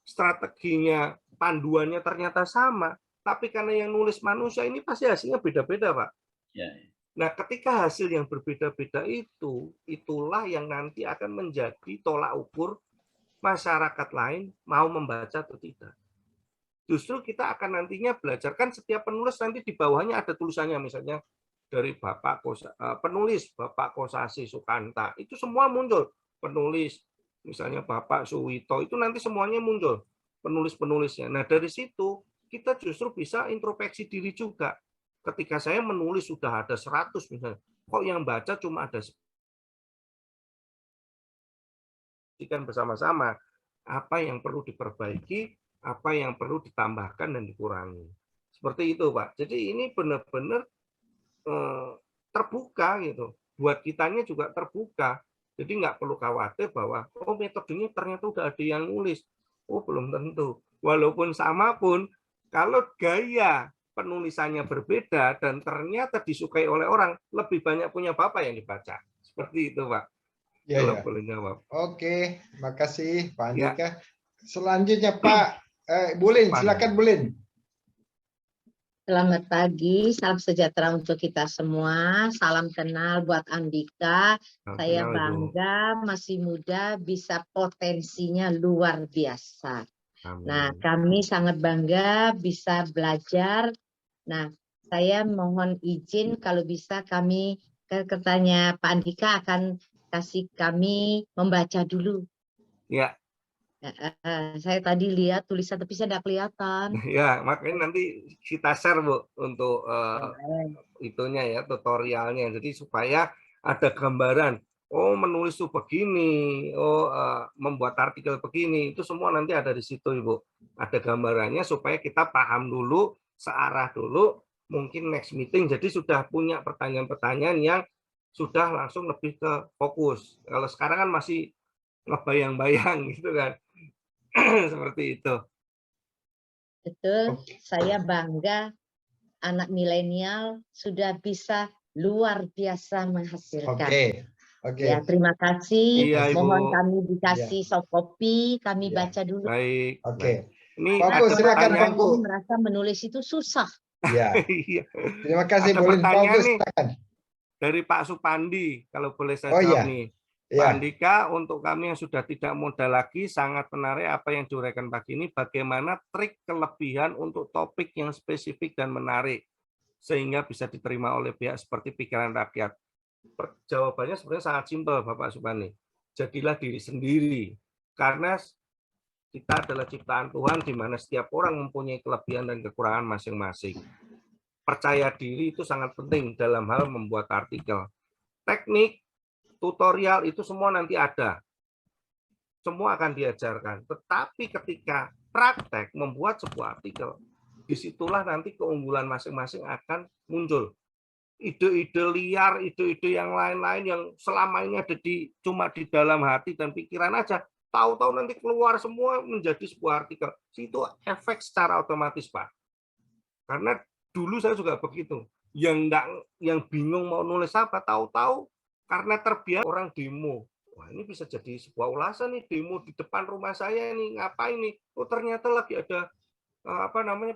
strateginya, panduannya ternyata sama. Tapi karena yang nulis manusia ini pasti hasilnya beda-beda, Pak. Ya. Nah, ketika hasil yang berbeda-beda itulah yang nanti akan menjadi tolak ukur masyarakat lain mau membaca atau tidak. Justru kita akan nantinya belajarkan setiap penulis nanti di bawahnya ada tulisannya, misalnya dari penulis Bapak Kosasi Sukanta, itu semua muncul. Penulis, misalnya Bapak Suwito, itu nanti semuanya muncul penulis-penulisnya. Nah, dari situ kita justru bisa introspeksi diri juga. Ketika saya menulis sudah ada 100 misalnya, kok yang baca cuma ada bersama-sama apa yang perlu diperbaiki, apa yang perlu ditambahkan dan dikurangi. Seperti itu, Pak. Jadi ini benar-benar terbuka gitu. Buat kitanya juga terbuka. Jadi nggak perlu khawatir bahwa metodenya ternyata udah ada yang nulis. Belum tentu. Walaupun sama pun, kalau gaya penulisannya berbeda dan ternyata disukai oleh orang, lebih banyak punya Bapak yang dibaca. Seperti itu, Pak. Ya, kalau ya. boleh jawab. Oke, makasih Pak Andika. Ya. Selanjutnya Pak Bulin, silakan Bulin. Selamat pagi, salam sejahtera untuk kita semua. Salam kenal buat Andika. Saya bangga masih muda, bisa potensinya luar biasa. Amin. Nah, kami sangat bangga bisa belajar. Nah, saya mohon izin kalau bisa kami katanya Pak Andika akan kasih kami membaca dulu. Ya. Saya tadi lihat tulisan tapi saya tidak kelihatan. Ya, makanya nanti kita share Bu untuk itunya ya, tutorialnya. Jadi supaya ada gambaran. Menulis tuh begini. Membuat artikel begini. Itu semua nanti ada di situ Ibu. Ada gambarannya supaya kita paham dulu, searah dulu. Mungkin next meeting jadi sudah punya pertanyaan-pertanyaan yang sudah langsung lebih ke fokus. Kalau sekarang kan masih ngebayang-bayang gitu kan. Seperti itu. Betul, saya bangga anak milenial sudah bisa luar biasa menghasilkan. Oke. Ya, terima kasih. Iya, mohon kami dikasih soft copy, kami baca dulu. Baik. Oke. Ini silakan Aku merasa menulis itu susah. Ya. Terima kasih Bulin. Silakan. Dari Pak Supandi, kalau boleh saya jawab nih. Pak Andika, untuk kami yang sudah tidak muda lagi, sangat menarik apa yang diuraikan pagi ini, bagaimana trik kelebihan untuk topik yang spesifik dan menarik, sehingga bisa diterima oleh pihak seperti pikiran rakyat. Jawabannya sebenarnya sangat simpel, Bapak Supani. Jadilah diri sendiri. Karena kita adalah ciptaan Tuhan di mana setiap orang mempunyai kelebihan dan kekurangan masing-masing. Percaya diri itu sangat penting dalam hal membuat artikel. Teknik, tutorial itu semua nanti ada. Semua akan diajarkan. Tetapi ketika praktek membuat sebuah artikel, disitulah nanti keunggulan masing-masing akan muncul. Ide-ide liar, ide-ide yang lain-lain yang selama ini ada cuma di dalam hati dan pikiran aja, tahu-tahu nanti keluar semua menjadi sebuah artikel. Itu efek secara otomatis, Pak. Karena dulu saya juga begitu. Yang bingung mau nulis apa, tahu-tahu karena terbiasa orang demo. Wah, ini bisa jadi sebuah ulasan nih, demo di depan rumah saya nih, ngapain nih? Oh, ternyata lagi ada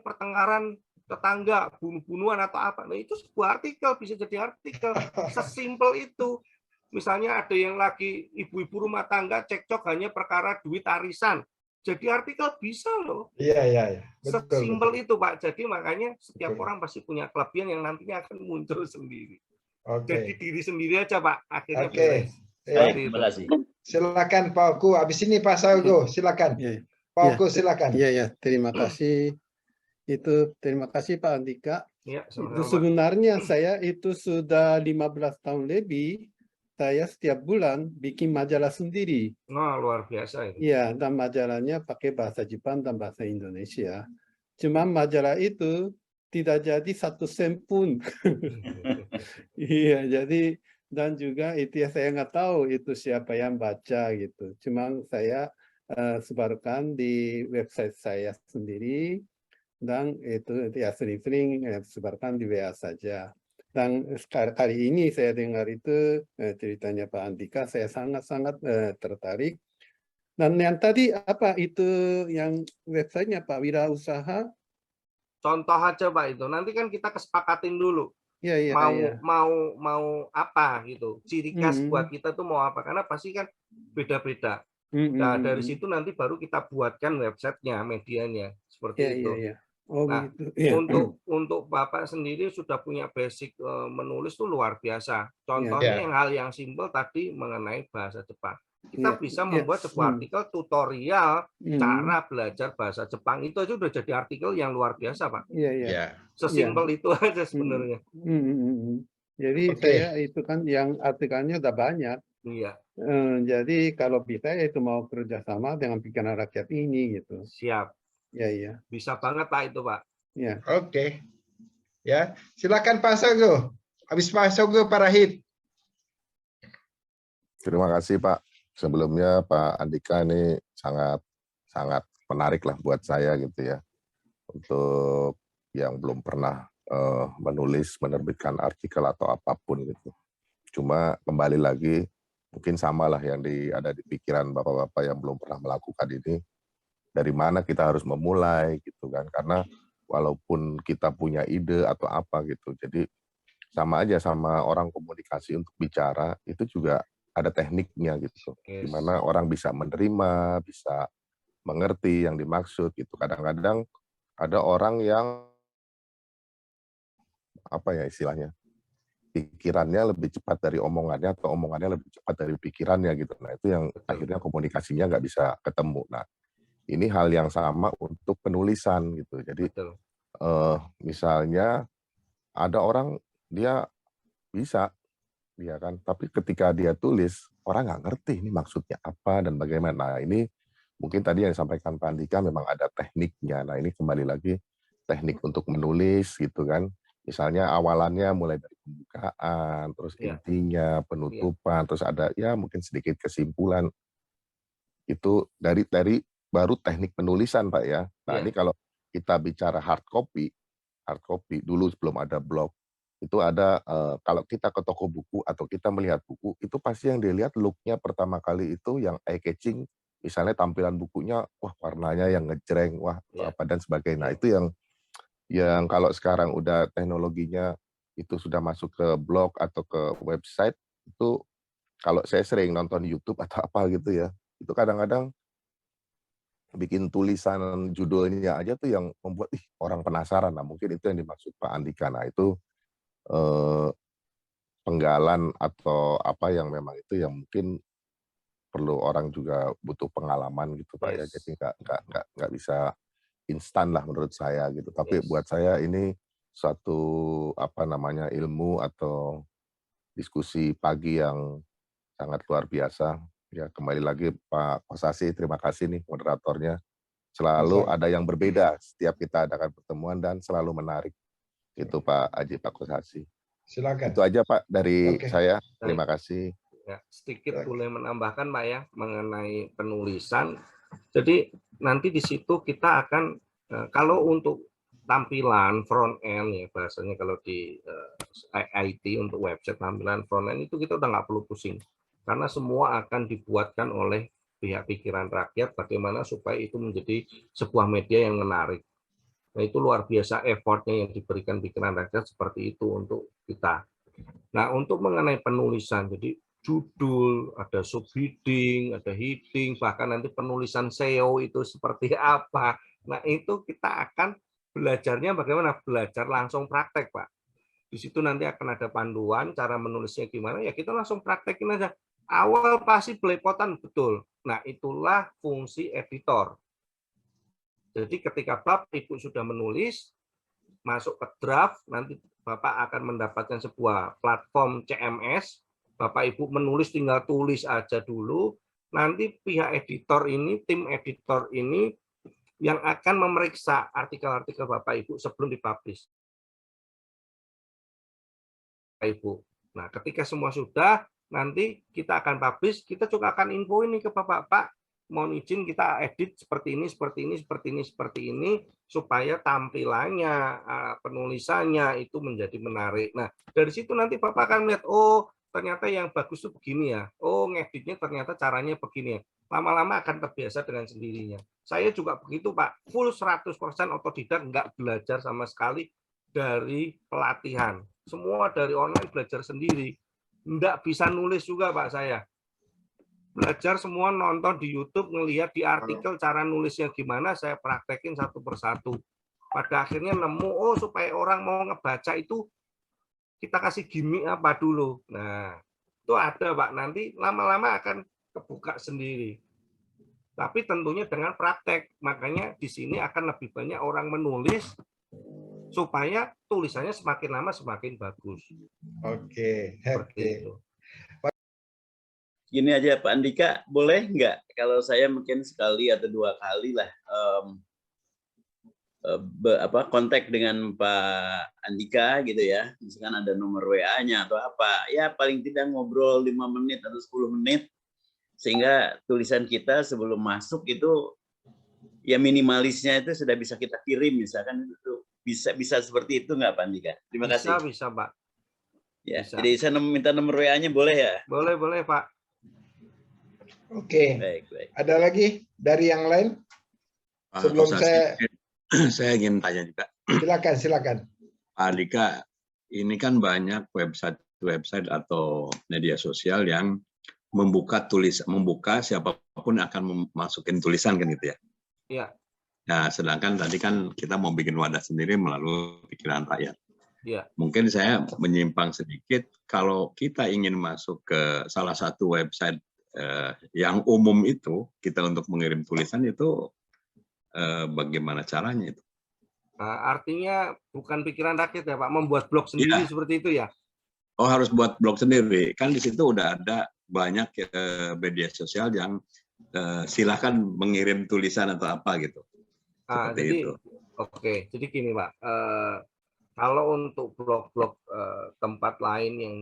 pertengkaran tetangga, bunuh-bunuhan atau apa. Nah, itu sebuah artikel, bisa jadi artikel. Sesimpel itu. Misalnya ada yang lagi ibu-ibu rumah tangga cekcok hanya perkara duit arisan. Jadi artikel bisa loh. Iya. Sesimpel itu, Pak. Jadi makanya setiap orang pasti punya kelebihan yang nantinya akan muncul sendiri. Jadi diri sendiri aja, Pak. Akhirnya beres. Baik, terima kasih. Silakan Pak Oku. Habis ini Pak Sago, silakan. Pak Oku, silakan. Iya, terima kasih. Terima kasih Pak Andika. Ya, itu sebenarnya saya itu sudah 15 tahun lebih, saya setiap bulan bikin majalah sendiri. Nah, luar biasa itu. Iya, dan majalahnya pakai bahasa Jepang dan bahasa Indonesia. Cuma majalah itu tidak jadi 1 sen pun. Iya, jadi dan juga itu ya saya nggak tahu itu siapa yang baca gitu. Cuma saya sebarkan di website saya sendiri. Dan itu ya sering-sering sebarkan di WA saja. Dan kali ini saya dengar itu ceritanya Pak Andika, saya sangat-sangat tertarik. Dan yang tadi apa itu yang websitenya Pak Wirausaha? Contoh aja Pak itu. Nanti kan kita kesepakatin dulu. Iya. Mau apa gitu. Ciri khas buat kita tuh mau apa? Karena pasti kan beda-beda. Nah, dari situ nanti baru kita buatkan websitenya, medianya seperti itu. Iya. Oh, nah, gitu. Ya. Untuk Bapak sendiri sudah punya basic menulis tuh luar biasa. Contohnya yang hal yang simpel tadi mengenai bahasa Jepang. Kita bisa membuat sebuah artikel tutorial cara belajar bahasa Jepang. Itu aja udah jadi artikel yang luar biasa, Pak. Iya. Sesimpel itu aja sebenarnya. Jadi saya itu kan yang artikelnya udah banyak. Iya. Jadi kalau bisa ya itu mau kerjasama dengan pikiran rakyat ini gitu. Siap. Iya. Bisa banget Pak itu Pak. Ya. Oke. Ya, silakan Pak Sogo. Habis Pak Sogo Pak Rahid. Terima kasih Pak. Sebelumnya Pak Andika ini sangat menarik lah buat saya gitu ya. Untuk yang belum pernah menerbitkan artikel atau apapun gitu. Cuma kembali lagi mungkin samalah yang ada di pikiran bapak-bapak yang belum pernah melakukan ini. Dari mana kita harus memulai gitu kan, karena walaupun kita punya ide atau apa gitu, jadi sama aja sama orang komunikasi untuk bicara itu juga ada tekniknya gitu, dimana orang bisa menerima, bisa mengerti yang dimaksud gitu. Kadang-kadang ada orang yang apa ya istilahnya, pikirannya lebih cepat dari omongannya atau omongannya lebih cepat dari pikirannya gitu. Nah itu yang akhirnya komunikasinya nggak bisa ketemu. Nah ini hal yang sama untuk penulisan gitu. Jadi misalnya ada orang dia bisa, ya kan, tapi ketika dia tulis orang nggak ngerti ini maksudnya apa dan bagaimana. Nah ini mungkin tadi yang disampaikan Pak Andika memang ada tekniknya. Nah ini kembali lagi teknik untuk menulis gitu kan. Misalnya awalannya mulai dari pembukaan, terus intinya, penutupan, terus ada ya mungkin sedikit kesimpulan. Itu dari baru teknik penulisan Pak ya. Nah ini kalau kita bicara hard copy dulu sebelum ada blog, itu ada kalau kita ke toko buku atau kita melihat buku, itu pasti yang dilihat look-nya pertama kali itu yang eye catching, misalnya tampilan bukunya, wah warnanya yang ngejreng, wah apa dan sebagainya. Nah itu yang kalau sekarang udah teknologinya itu sudah masuk ke blog atau ke website, itu kalau saya sering nonton YouTube atau apa gitu ya, itu kadang-kadang bikin tulisan judulnya aja tuh yang membuat orang penasaran. Nah mungkin itu yang dimaksud Pak Andika. Nah itu penggalan atau apa yang memang itu yang mungkin perlu orang juga butuh pengalaman gitu Pak ya. Yes. Jadi nggak bisa instan lah menurut saya gitu. Tapi Yes. buat saya ini suatu apa namanya ilmu atau diskusi pagi yang sangat luar biasa. Ya kembali lagi Pak Kosasi, terima kasih nih moderatornya. Selalu ada yang berbeda setiap kita adakan pertemuan dan selalu menarik. Itu Pak Aji, Pak Kosasi. Silakan. Itu aja Pak dari Oke. saya. Terima kasih. Ya, sedikit boleh menambahkan Pak ya mengenai penulisan. Jadi nanti di situ kita akan kalau untuk tampilan front end ya bahasanya kalau di IT untuk website tampilan front end itu kita udah nggak perlu pusing karena semua akan dibuatkan oleh pihak pikiran rakyat bagaimana supaya itu menjadi sebuah media yang menarik. Nah itu luar biasa effortnya yang diberikan pikiran rakyat seperti itu untuk kita. Nah untuk mengenai penulisan jadi judul, ada subheading, ada heading, bahkan nanti penulisan SEO itu seperti apa. Nah itu kita akan belajarnya bagaimana? Belajar langsung praktek Pak. Di situ nanti akan ada panduan cara menulisnya gimana ya kita langsung praktekin aja. Awal pasti belepotan betul. Nah itulah fungsi editor. Jadi ketika Bapak Ibu sudah menulis, masuk ke draft, nanti Bapak akan mendapatkan sebuah platform CMS, Bapak Ibu menulis tinggal tulis aja dulu, nanti pihak editor ini, tim editor ini yang akan memeriksa artikel-artikel Bapak Ibu sebelum dipublish. Ibu. Nah, ketika semua sudah, nanti kita akan publish, kita juga akan info ini ke Bapak, Pak, mohon izin kita edit seperti ini, seperti ini, seperti ini, seperti ini, supaya tampilannya, penulisannya itu menjadi menarik. Nah, dari situ nanti Bapak akan melihat, oh, ternyata yang bagus itu begini ya. Oh, ngeditnya ternyata caranya begini ya. Lama-lama akan terbiasa dengan sendirinya. Saya juga begitu, Pak. Full 100% otodidak, nggak belajar sama sekali dari pelatihan. Semua dari online belajar sendiri. Nggak bisa nulis juga, Pak, saya. Belajar semua nonton di YouTube, ngelihat di artikel cara nulisnya gimana, saya praktekin satu persatu. Pada akhirnya nemu, oh supaya orang mau ngebaca itu, kita kasih gimmick apa dulu. Nah, itu ada, Pak. Nanti lama-lama akan kebuka sendiri. Tapi tentunya dengan praktek. Makanya di sini akan lebih banyak orang menulis, supaya tulisannya semakin lama semakin bagus. Oke. Gini aja Pak Andika, boleh nggak kalau saya mungkin sekali atau 2 kali lah kontak dengan Pak Andika gitu ya, misalkan ada nomor WA-nya atau apa, ya paling tidak ngobrol 5 menit atau 10 menit, sehingga tulisan kita sebelum masuk itu ya minimalisnya itu sudah bisa kita kirim, misalkan itu bisa seperti itu nggak Pak Andika? Terima kasih. Bisa Pak. Ya, bisa. Jadi saya minta nomor WA-nya boleh ya? Boleh Pak. Oke. Baik. Ada lagi dari yang lain? Sebelum saya ingin tanya juga. Silakan. Pak Andika, ini kan banyak website atau media sosial yang membuka siapapun akan masukin tulisan kan gitu ya. Iya. Nah, sedangkan tadi kan kita mau bikin wadah sendiri melalui pikiran rakyat. Iya. Mungkin saya menyimpang sedikit, kalau kita ingin masuk ke salah satu website yang umum itu, kita untuk mengirim tulisan itu bagaimana caranya itu? Artinya bukan pikiran rakyat ya Pak, membuat blog sendiri seperti itu ya? Oh harus buat blog sendiri, kan di situ udah ada banyak media sosial yang silakan mengirim tulisan atau apa gitu. Seperti itu. Oke, jadi gini Pak, kalau untuk blog-blog tempat lain yang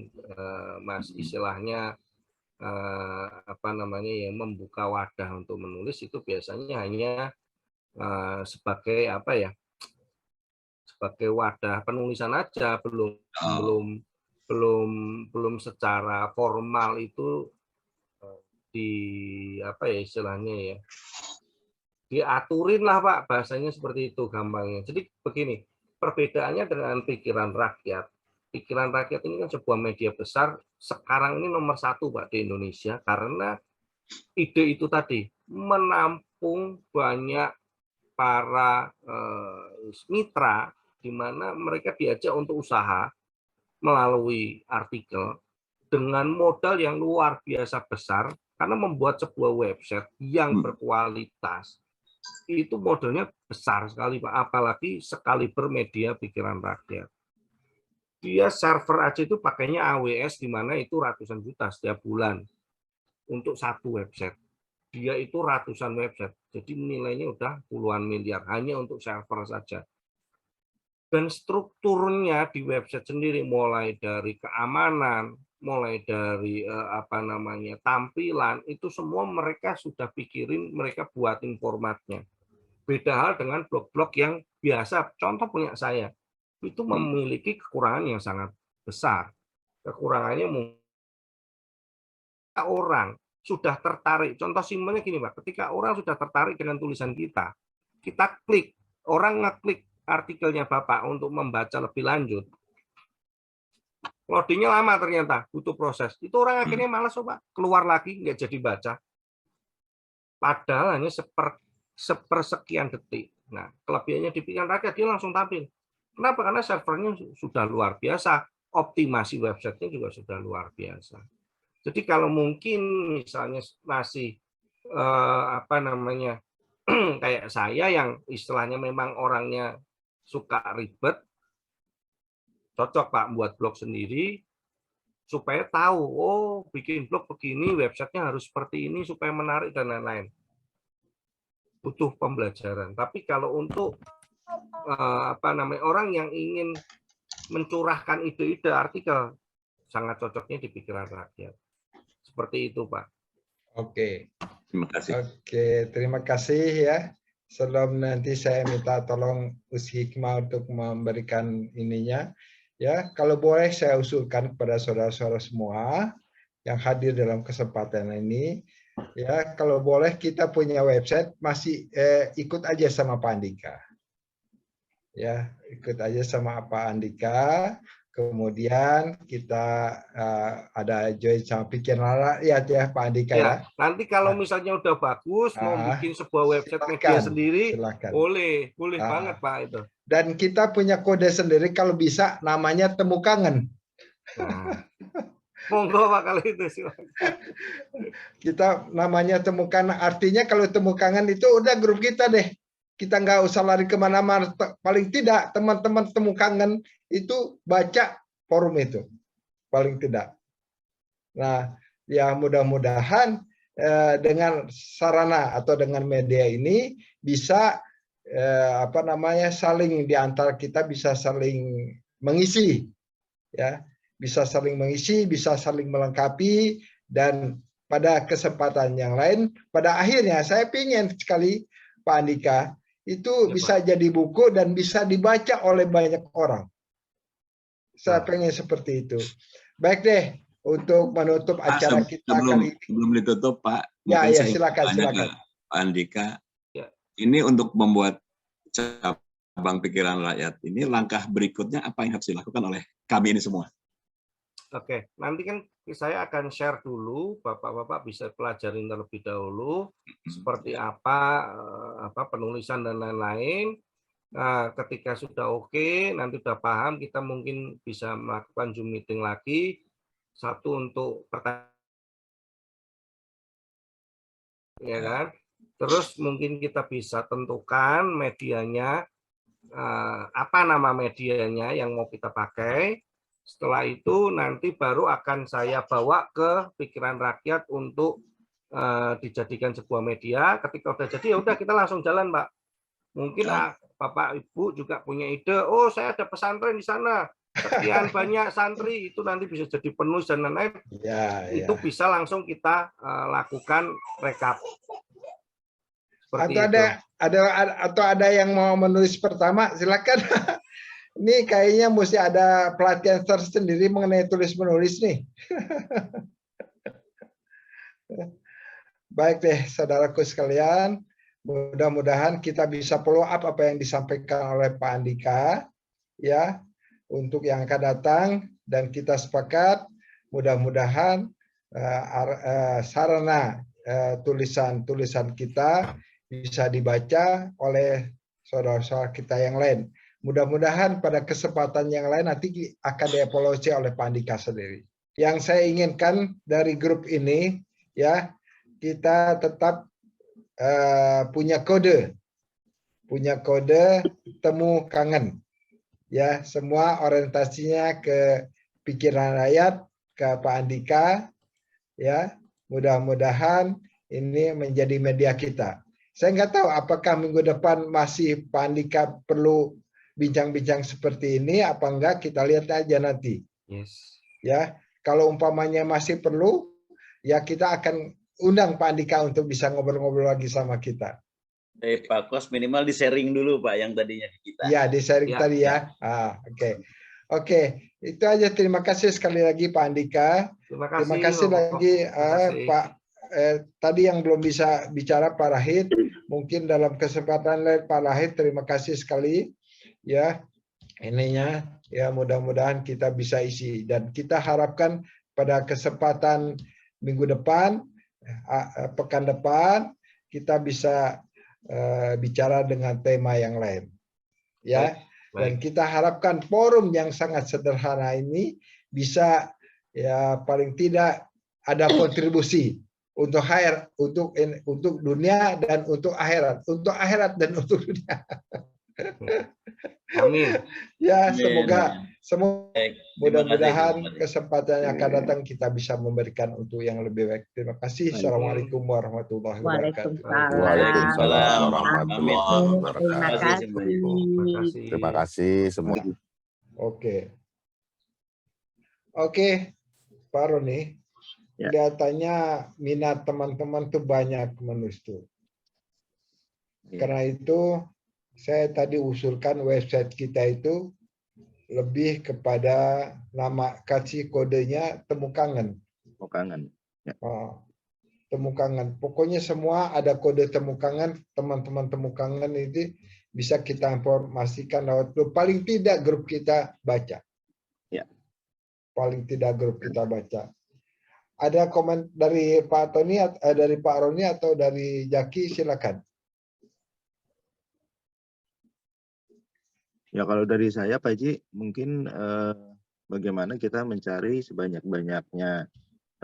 istilahnya yang membuka wadah untuk menulis itu biasanya hanya sebagai sebagai wadah penulisan aja, belum secara formal itu istilahnya diaturin lah Pak, bahasanya seperti itu gampangnya. Jadi begini, perbedaannya dengan pikiran rakyat. Pikiran rakyat ini kan sebuah media besar, sekarang ini nomor 1 Pak di Indonesia, karena ide itu tadi menampung banyak para mitra di mana mereka diajak untuk usaha, melalui artikel dengan modal yang luar biasa besar, karena membuat sebuah website yang berkualitas itu modalnya besar sekali, Pak. Apalagi sekaliber media pikiran rakyat. Dia server aja itu pakainya AWS, di mana itu ratusan juta setiap bulan untuk satu website. Dia itu ratusan website, jadi nilainya udah puluhan miliar hanya untuk server saja. Dan strukturnya di website sendiri, mulai dari keamanan, mulai dari tampilan, itu semua mereka sudah pikirin, mereka buatin formatnya. Beda hal dengan blog-blog yang biasa, contoh punya saya, itu memiliki kekurangan yang sangat besar. Kekurangannya mungkin orang sudah tertarik, contoh simpelnya gini Pak, ketika orang sudah tertarik dengan tulisan kita klik, orang ngeklik artikelnya Bapak untuk membaca lebih lanjut, loadingnya lama ternyata, butuh proses, itu orang akhirnya malas Pak, keluar lagi, nggak jadi baca. Padahal hanya sepersekian detik. Nah, kelebihannya di pikiran rakyat, dia langsung tampil. Kenapa? Karena servernya sudah luar biasa, optimasi websitenya juga sudah luar biasa. Jadi kalau mungkin misalnya masih kayak saya yang istilahnya memang orangnya suka ribet, cocok Pak buat blog sendiri supaya tahu, oh bikin blog begini, websitenya harus seperti ini supaya menarik dan lain-lain. Butuh pembelajaran. Tapi kalau untuk orang yang ingin mencurahkan ide-ide artikel, sangat cocoknya di pikiran rakyat. Seperti itu, Pak. Oke. Terima kasih. Oke, terima kasih ya. Sebelum nanti saya minta tolong Us Hikmah untuk memberikan ininya. Ya, kalau boleh saya usulkan kepada saudara-saudara semua yang hadir dalam kesempatan ini, ya kalau boleh kita punya website masih ikut aja sama Pak Andika. Ya, ikut aja sama Pak Andika. Kemudian kita ada join sama pikiran rakyat ya Pak Andika ya. Nanti kalau misalnya udah bagus mau bikin sebuah website media sendiri, boleh banget Pak itu. Dan kita punya kode sendiri kalau bisa namanya Temu Kangen. Monggo Pak kalau itu sih. Kita namanya Temu Kangen, artinya kalau Temu Kangen itu udah grup kita deh. Kita nggak usah lari kemana-mana, paling tidak teman-teman Temu Kangen itu baca forum itu, paling tidak. Nah, ya mudah-mudahan dengan sarana atau dengan media ini bisa saling di antara kita bisa saling mengisi, ya, bisa saling mengisi, bisa saling melengkapi, dan pada kesempatan yang lain, pada akhirnya saya ingin sekali Pak Andika itu bisa jadi buku dan bisa dibaca oleh banyak orang. Saya pengen seperti itu. Baik deh, untuk menutup acara kita kali ini. Sebelum ditutup Pak, ya silakan. Pak Andika, ini untuk membuat cabang pikiran rakyat ini, langkah berikutnya apa yang harus dilakukan oleh kami ini semua? Oke, nanti kan saya akan share dulu, Bapak-bapak bisa pelajarin terlebih dahulu seperti apa penulisan dan lain-lain. Nah, ketika sudah oke, nanti sudah paham, kita mungkin bisa melakukan Zoom meeting lagi. Satu untuk pertanyaan, ya kan? Terus mungkin kita bisa tentukan medianya, apa nama medianya yang mau kita pakai. Setelah itu nanti baru akan saya bawa ke pikiran rakyat untuk dijadikan sebuah media. Ketika udah jadi ya udah kita langsung jalan, Pak. Mungkin Bapak Ibu juga punya ide, oh saya ada pesantren di sana, sekian banyak santri, itu nanti bisa jadi penulis dan lain-lain. Itu bisa langsung kita lakukan rekap. Atau ada yang mau menulis pertama, silakan. Ini kayaknya mesti ada pelatihan tersendiri mengenai tulis-menulis nih. Baik deh, saudaraku sekalian. Mudah-mudahan kita bisa follow up apa yang disampaikan oleh Pak Andika, ya, untuk yang akan datang, dan kita sepakat mudah-mudahan sarana tulisan-tulisan kita bisa dibaca oleh saudara-saudara kita yang lain. Mudah-mudahan pada kesempatan yang lain nanti akan dievaluasi oleh Pak Andika sendiri. Yang saya inginkan dari grup ini, ya, kita tetap punya kode temu kangen, ya, semua orientasinya ke pikiran rakyat, ke Pak Andika, ya. Mudah-mudahan ini menjadi media kita. Saya nggak tahu apakah minggu depan masih Pak Andika perlu bincang-bincang seperti ini apa enggak, kita lihat aja nanti. Yes. Ya, kalau umpamanya masih perlu, ya kita akan undang Pak Andika untuk bisa ngobrol-ngobrol lagi sama kita. Pak Kos minimal di-sharing dulu Pak yang tadinya di kita. Ya, di-sharing Ya, tadi ya. Oke. Itu aja, terima kasih sekali lagi Pak Andika. Terima kasih lagi Pak tadi yang belum bisa bicara Pak Rahid. Mungkin dalam kesempatan lain Pak Rahid, terima kasih sekali. Ya, ininya ya, mudah-mudahan kita bisa isi, dan kita harapkan pada kesempatan minggu depan, pekan depan, kita bisa bicara dengan tema yang lain, ya. Dan kita harapkan forum yang sangat sederhana ini bisa, ya, paling tidak ada kontribusi untuk untuk dunia dan untuk akhirat, dan untuk dunia. Amin. Ya, Amin. semoga Baik, mudah-mudahan kesempatan yang akan datang kita bisa memberikan untuk yang lebih baik. Terima kasih. Assalamualaikum warahmatullahi wabarakatuh. Waalaikumsalam warahmatullahi Terima wabarakatuh. kasih. Terima kasih semua. Oke, Pak Roni. Ya. Kelihatannya minat teman-teman tuh banyak menulis tuh. Karena itu saya tadi usulkan website kita itu lebih kepada nama, kasih kodenya temu kangen. Temu kangen. Ya. Temu kangen. Pokoknya semua ada kode temu kangen. Teman-teman temu kangen itu bisa kita informasikan lewat grup. Paling tidak grup kita baca. Ya. Paling tidak grup kita baca. Ada komen dari Pak Tony, dari Pak Roni atau dari Jaki, silakan. Ya kalau dari saya Pak Haji, mungkin bagaimana kita mencari sebanyak-banyaknya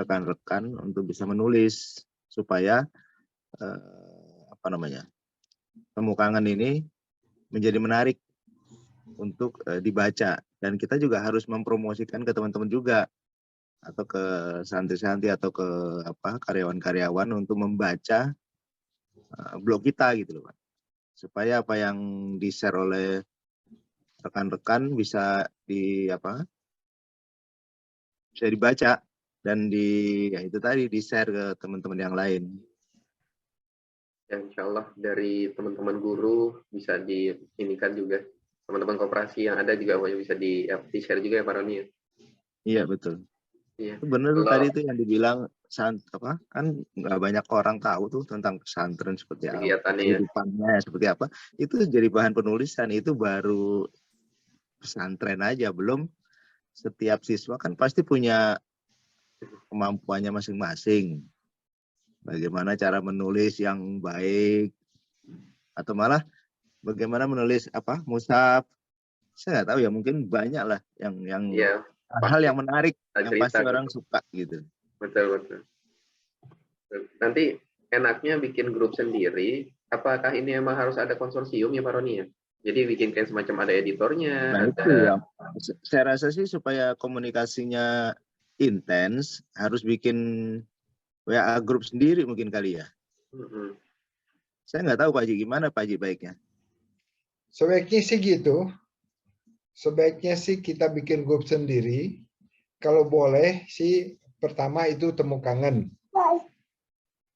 rekan-rekan untuk bisa menulis supaya temu kangen ini menjadi menarik untuk dibaca, dan kita juga harus mempromosikan ke teman-teman juga atau ke santri-santri atau ke karyawan-karyawan untuk membaca blog kita gitu loh Pak, supaya apa yang di-share oleh rekan-rekan bisa bisa dibaca dan itu tadi di-share ke teman-teman yang lain. Ya, insya Allah dari teman-teman guru bisa diinikan juga, teman-teman koperasi yang ada juga bisa di-share juga ya Pak Roni. Iya betul. Iya. Itu benar tuh tadi itu yang dibilang kan nggak banyak orang tahu tuh tentang pesantren seperti apa, kehidupannya seperti apa. Itu jadi bahan penulisan, itu baru pesantren aja, belum setiap siswa kan pasti punya kemampuannya masing-masing. Bagaimana cara menulis yang baik, atau malah bagaimana menulis mushaf. Saya nggak tahu ya, mungkin banyak lah yang hal yang menarik yang pasti orang suka gitu. Betul. Nanti enaknya bikin grup sendiri. Apakah ini emang harus ada konsorsium ya Pak Roni ya? Jadi bikin kayak semacam ada editornya. Nah itu ya, saya rasa sih supaya komunikasinya intens harus bikin WA grup sendiri mungkin kali ya. Saya nggak tahu Pak Haji, gimana Pak Haji baiknya? Sebaiknya sih gitu. Sebaiknya sih kita bikin grup sendiri. Kalau boleh sih pertama itu temu kangen.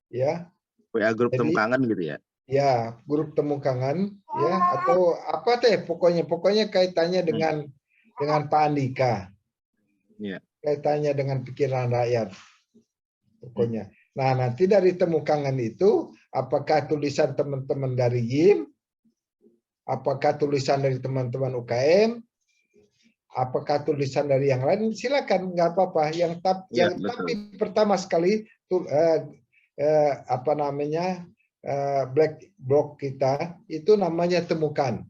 Ya. WA grup temu kangen gitu ya. Ya, grup temu kangen ya, atau apa teh pokoknya kaitannya dengan Pak Andika. Ya. Kaitannya dengan pikiran rakyat. Pokoknya. Nah, nanti dari temu kangen itu apakah tulisan teman-teman dari YIM, apakah tulisan dari teman-teman UKM, apakah tulisan dari yang lain, silakan, nggak apa-apa. Tapi pertama sekali black blog kita itu namanya temukan.